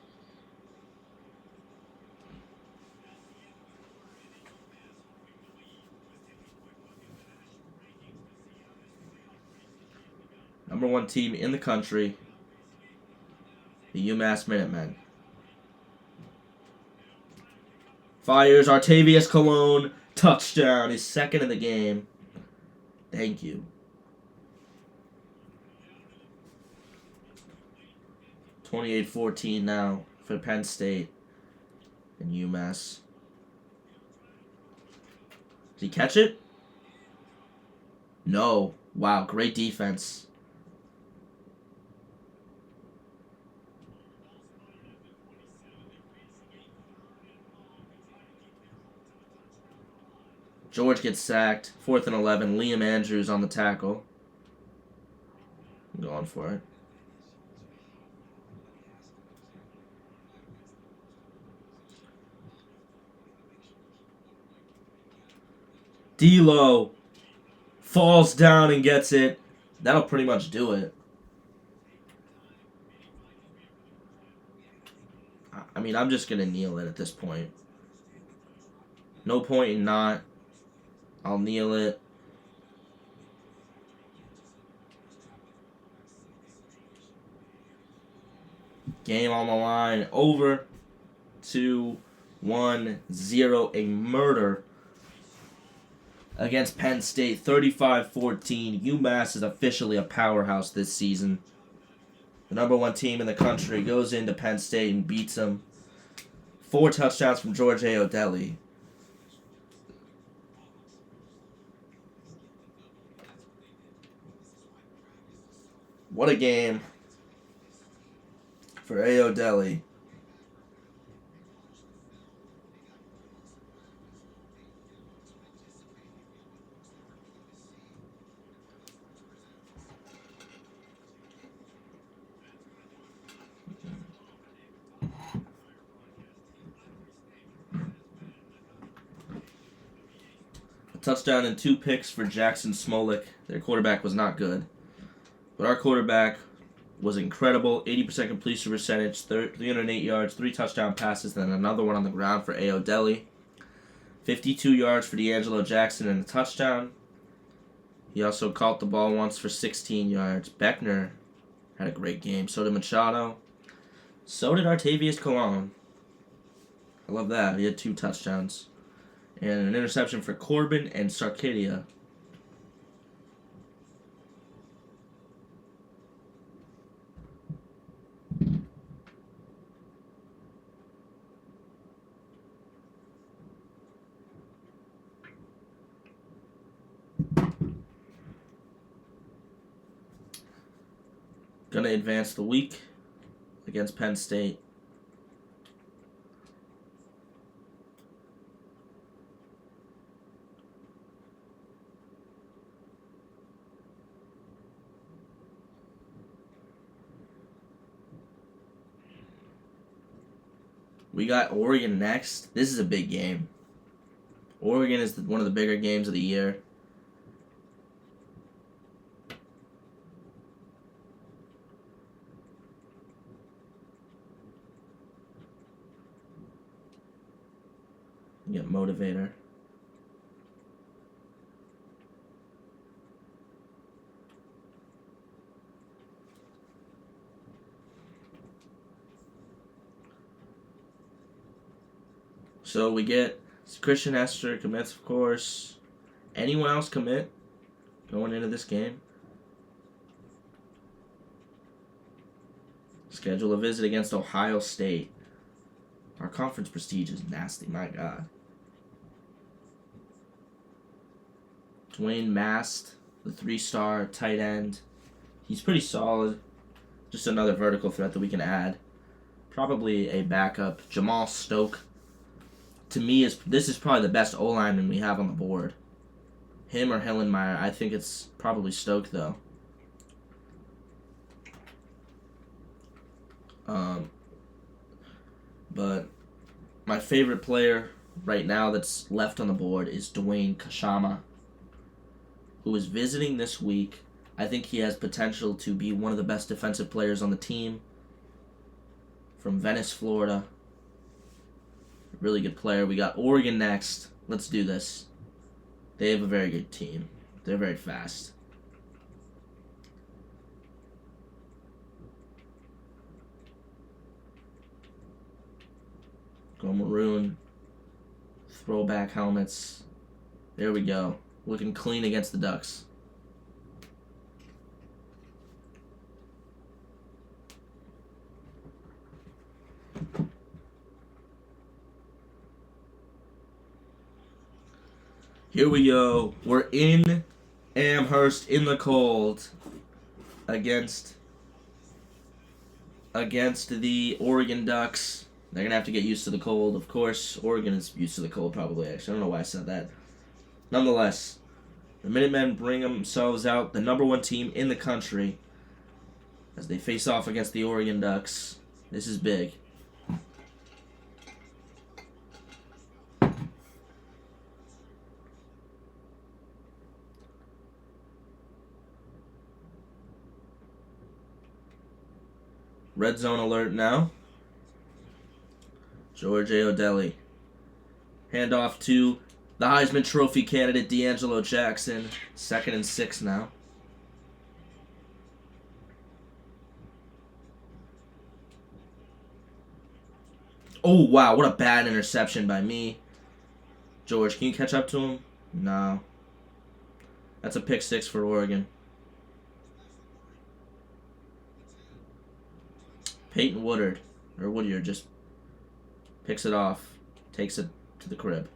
#1 team in the country. The UMass Minutemen. Fires, Artavius Cologne. Touchdown. His 2nd in the game. Thank you. 28-14 now for Penn State and UMass. Did he catch it? No. Wow, great defense. George gets sacked. 4th and 11. Liam Andrews on the tackle. I'm going for it. D'Lo falls down and gets it. That'll pretty much do it. I mean, I'm just going to kneel it at this point. No point in not. I'll kneel it. Game on the line. Over. 2-1-0. A murder against Penn State. 35-14. UMass is officially a powerhouse this season. The number 1 team in the country goes into Penn State and beats them. 4 touchdowns from George Ayodelli. What a game for Ayodelli. Touchdown and 2 picks for Jackson Smolik. Their quarterback was not good. But our quarterback was incredible. 80% completion percentage, 308 yards, 3 touchdown passes, then another one on the ground for Ayodelli. 52 yards for D'Angelo Jackson and a touchdown. He also caught the ball once for 16 yards. Beckner had a great game. So did Machado. So did Artavius Colon. I love that. He had 2 touchdowns. And an interception for Corbin and Sarkadia. Gonna advance the week against Penn State. We got Oregon next. This is a big game. Oregon is one of the bigger games of the year. You get Motivator. So we get Christian Hester commits, of course. Anyone else commit going into this game? Schedule a visit against Ohio State. Our conference prestige is nasty, my God. Dwayne Mast, the 3-star tight end. He's pretty solid. Just another vertical threat that we can add. Probably a backup. Jamal Stoke. To me, this is probably the best O-lineman we have on the board. Him or Hillenmeyer. I think it's probably Stoke, though. But my favorite player right now that's left on the board is Dwayne Kashama, who is visiting this week. I think he has potential to be one of the best defensive players on the team. From Venice, Florida. Really good player. We got Oregon next. Let's do this. They have a very good team. They're very fast. Go maroon. Throwback helmets. There we go. Looking clean against the Ducks. Here we go. We're in Amherst in the cold against the Oregon Ducks. They're going to have to get used to the cold, of course. Oregon is used to the cold, probably, actually. I don't know why I said that. Nonetheless, the Minutemen bring themselves out, the number 1 team in the country, as they face off against the Oregon Ducks. This is big. Red zone alert now. George Ayodelli. Handoff to the Heisman Trophy candidate, D'Angelo Jackson. 2nd and 6 now. Oh, wow. What a bad interception by me. George, can you catch up to him? No. That's a pick 6 for Oregon. Peyton Woodard, or Woodyard, just picks it off. Takes it to the crib.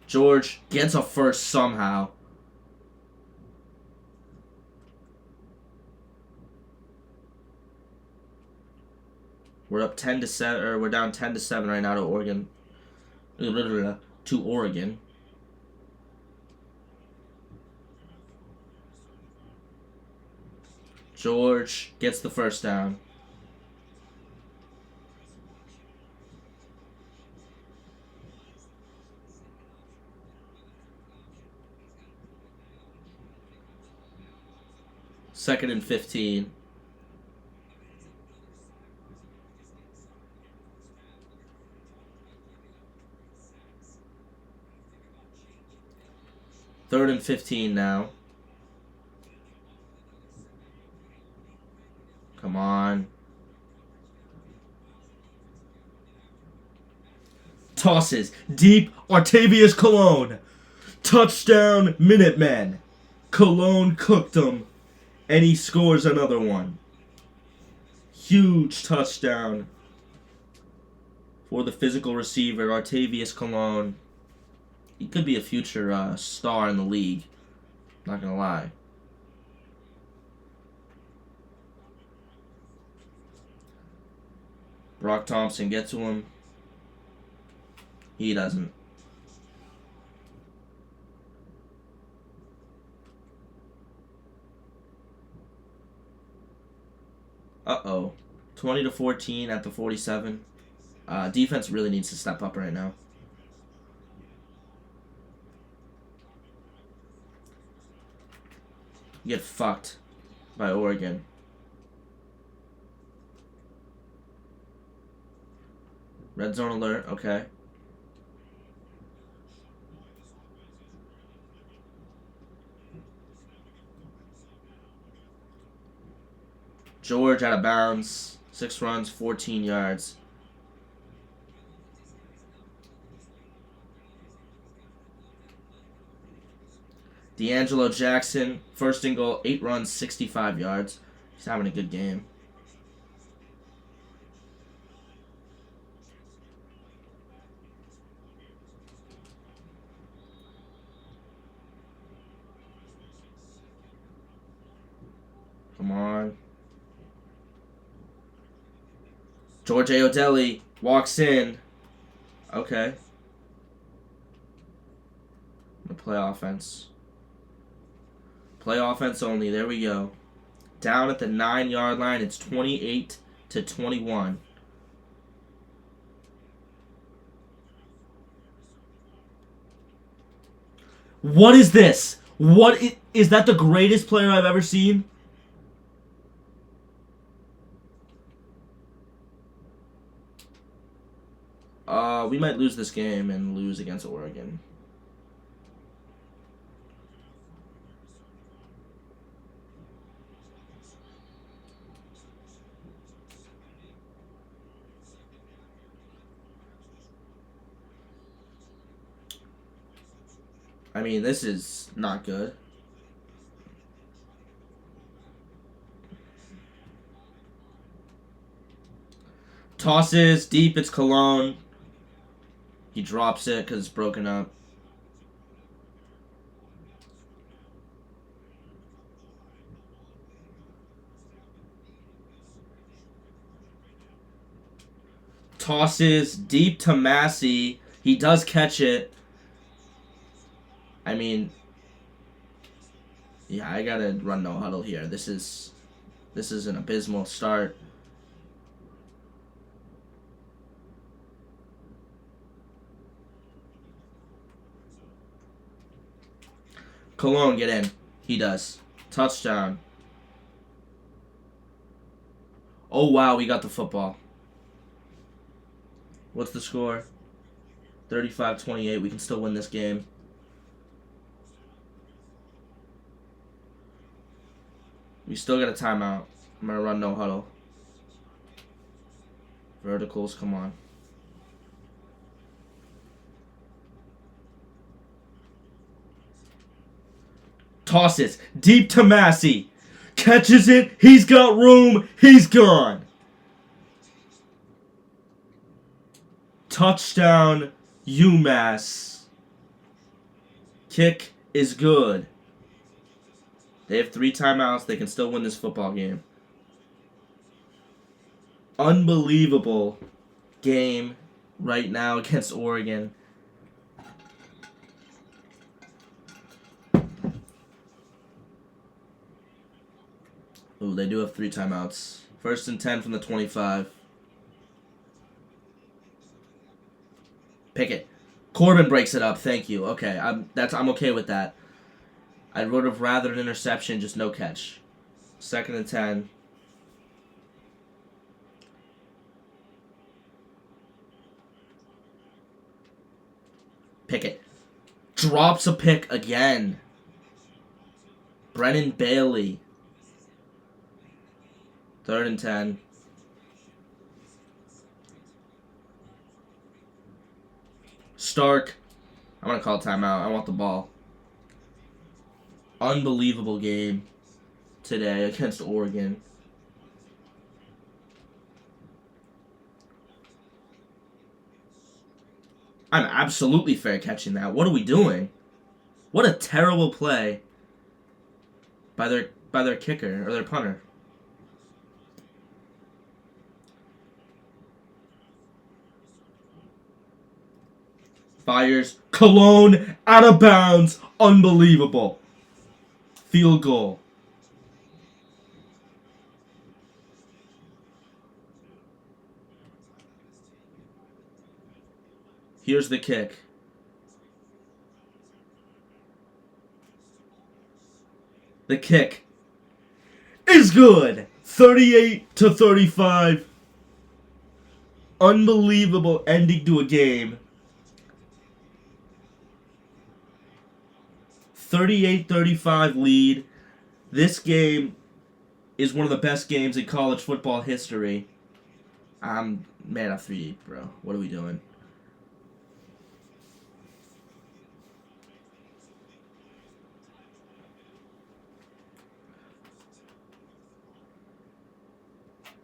George gets a first somehow. We're up 10-7, or we're down 10-7 right now to Oregon. To Oregon. George gets the first down. Second and 15. Third and 15 now. Come on. Tosses. Deep. Artavius Cologne. Touchdown Minutemen. Cologne cooked him. And he scores another one. Huge touchdown for the physical receiver, Artavius Cologne. He could be a future star in the league. Not gonna lie. Brock Thompson gets to him. He doesn't. Uh-oh. 20-14 at the 47. Defense really needs to step up right now. Get fucked by Oregon. Red zone alert, okay. George out of bounds. 6 runs, 14 yards. D'Angelo Jackson, first and goal, 8 runs, 65 yards. He's having a good game. Come on. George Ayodelli walks in. Okay. I'm gonna play offense. Play offense only. There we go. Down at the 9-yard line. It's 28-21. What is this? Is that the greatest player I've ever seen? We might lose this game and lose against Oregon. I mean, this is not good. Tosses deep, it's Cologne. He drops it because it's broken up. Tosses deep to Massey. He does catch it. I mean, yeah, I gotta run no huddle here. This is an abysmal start. Cologne, get in. He does. Touchdown. Oh, wow, we got the football. What's the score? 35-28. We can still win this game. We still got a timeout. I'm going to run no huddle. Verticals, come on. Tosses deep to Massey. Catches it. He's got room. He's gone. Touchdown, UMass. Kick is good. They have 3 timeouts. They can still win this football game. Unbelievable game right now against Oregon. Ooh, they do have 3 timeouts. 1st and 10 from the 25. Pickett. Corbin breaks it up. Thank you. Okay, I'm okay with that. I would have rather an interception, just no catch. 2nd and 10. Pickett drops a pick again. Brennan Bailey. 3rd and 10. Stark. I'm going to call timeout. I want the ball. Unbelievable game today against Oregon. I'm absolutely fair catching that. What are we doing? What a terrible play by their kicker or their punter. Fires. Cologne out of bounds. Unbelievable. Field goal. Here's the kick. The kick is good. 38-35. Unbelievable ending to a game. 38-35 lead. This game is one of the best games in college football history. I'm man up 3 deep, bro. What are we doing?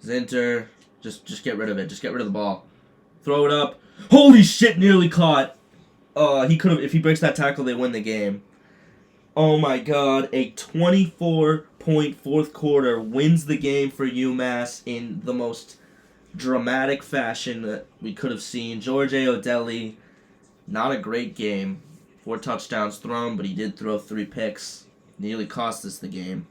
Zinter, just get rid of it. Just get rid of the ball. Throw it up. Holy shit! Nearly caught. He could have. If he breaks that tackle, they win the game. Oh my God! A 24-point fourth quarter wins the game for UMass in the most dramatic fashion that we could have seen. George A. O'Delly, not a great game. 4 touchdowns thrown, but he did throw 3 picks. Nearly cost us the game.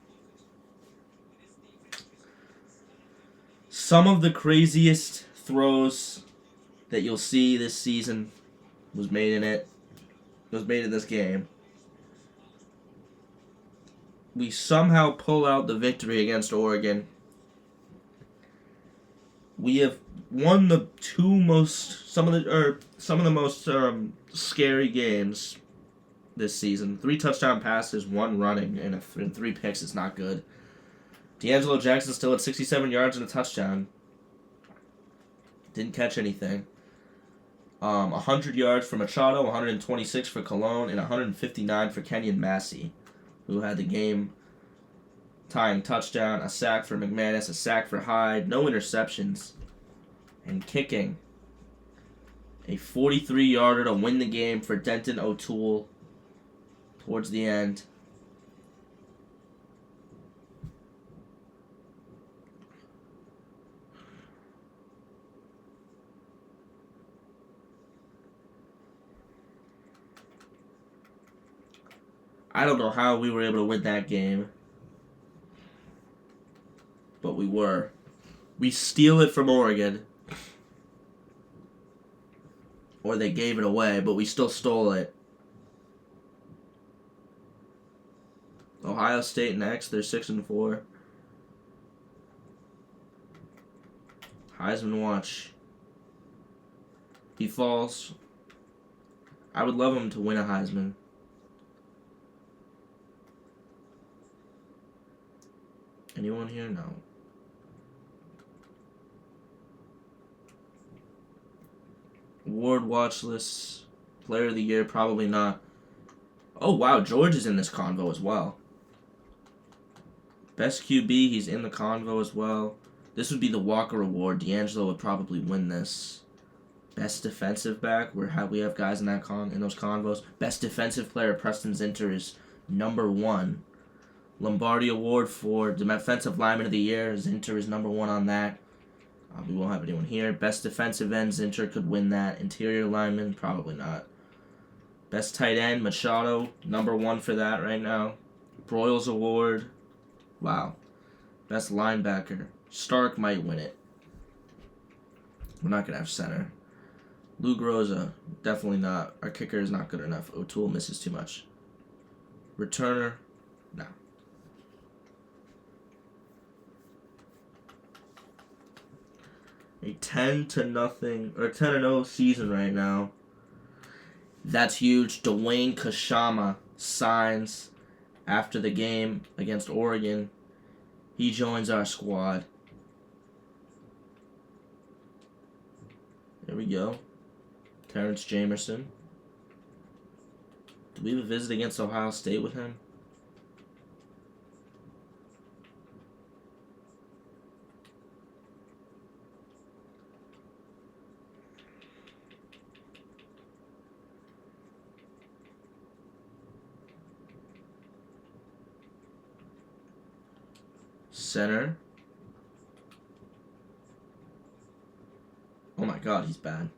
Some of the craziest throws that you'll see this season was made in this game. We somehow pull out the victory against Oregon. We have won the some of the most scary games this season. 3 touchdown passes, 1 running, and 3 picks is not good. D'Angelo Jackson still at 67 yards and a touchdown. Didn't catch anything. 100 yards for Machado, 126 for Cologne, and 159 for Kenyon Massey, who had the game-tying touchdown, a sack for McManus, a sack for Hyde, no interceptions, and kicking. A 43-yarder to win the game for Denton O'Toole towards the end. I don't know how we were able to win that game, but we were. We steal it from Oregon. Or they gave it away, but we still stole it. Ohio State next. They're 6-4. Heisman watch. He falls. I would love him to win a Heisman. Anyone here? No. Award watch list. Player of the year, probably not. Oh, wow. George is in this convo as well. Best QB, he's in the convo as well. This would be the Walker Award. D'Angelo would probably win this. Best defensive back, we have guys in that in those convos. Best defensive player, Preston Zinter is number 1. Lombardi Award for defensive lineman of the year, Zinter is number 1 on that. We won't have anyone here. Best defensive end, Zinter could win that. Interior lineman, probably not. Best tight end, Machado, number 1 for that right now. Broyles Award, wow. Best linebacker, Stark might win it. We're not going to have center. Lou Groza, definitely not. Our kicker is not good enough. O'Toole misses too much. Returner, no. A 10-0 or 10-0 season right now. That's huge. Dwayne Kashama signs after the game against Oregon. He joins our squad. There we go. Terrence Jamerson. Do we have a visit against Ohio State with him? Center. Oh my god, he's bad.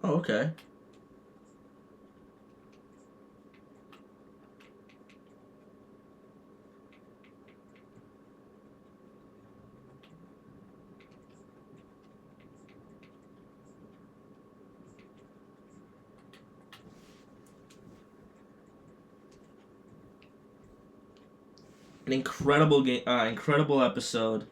Oh, okay. An incredible game, incredible episode.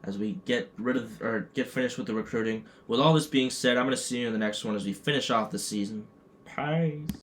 As we get finished with the recruiting. With all this being said, I'm gonna see you in the next one as we finish off the season. Peace.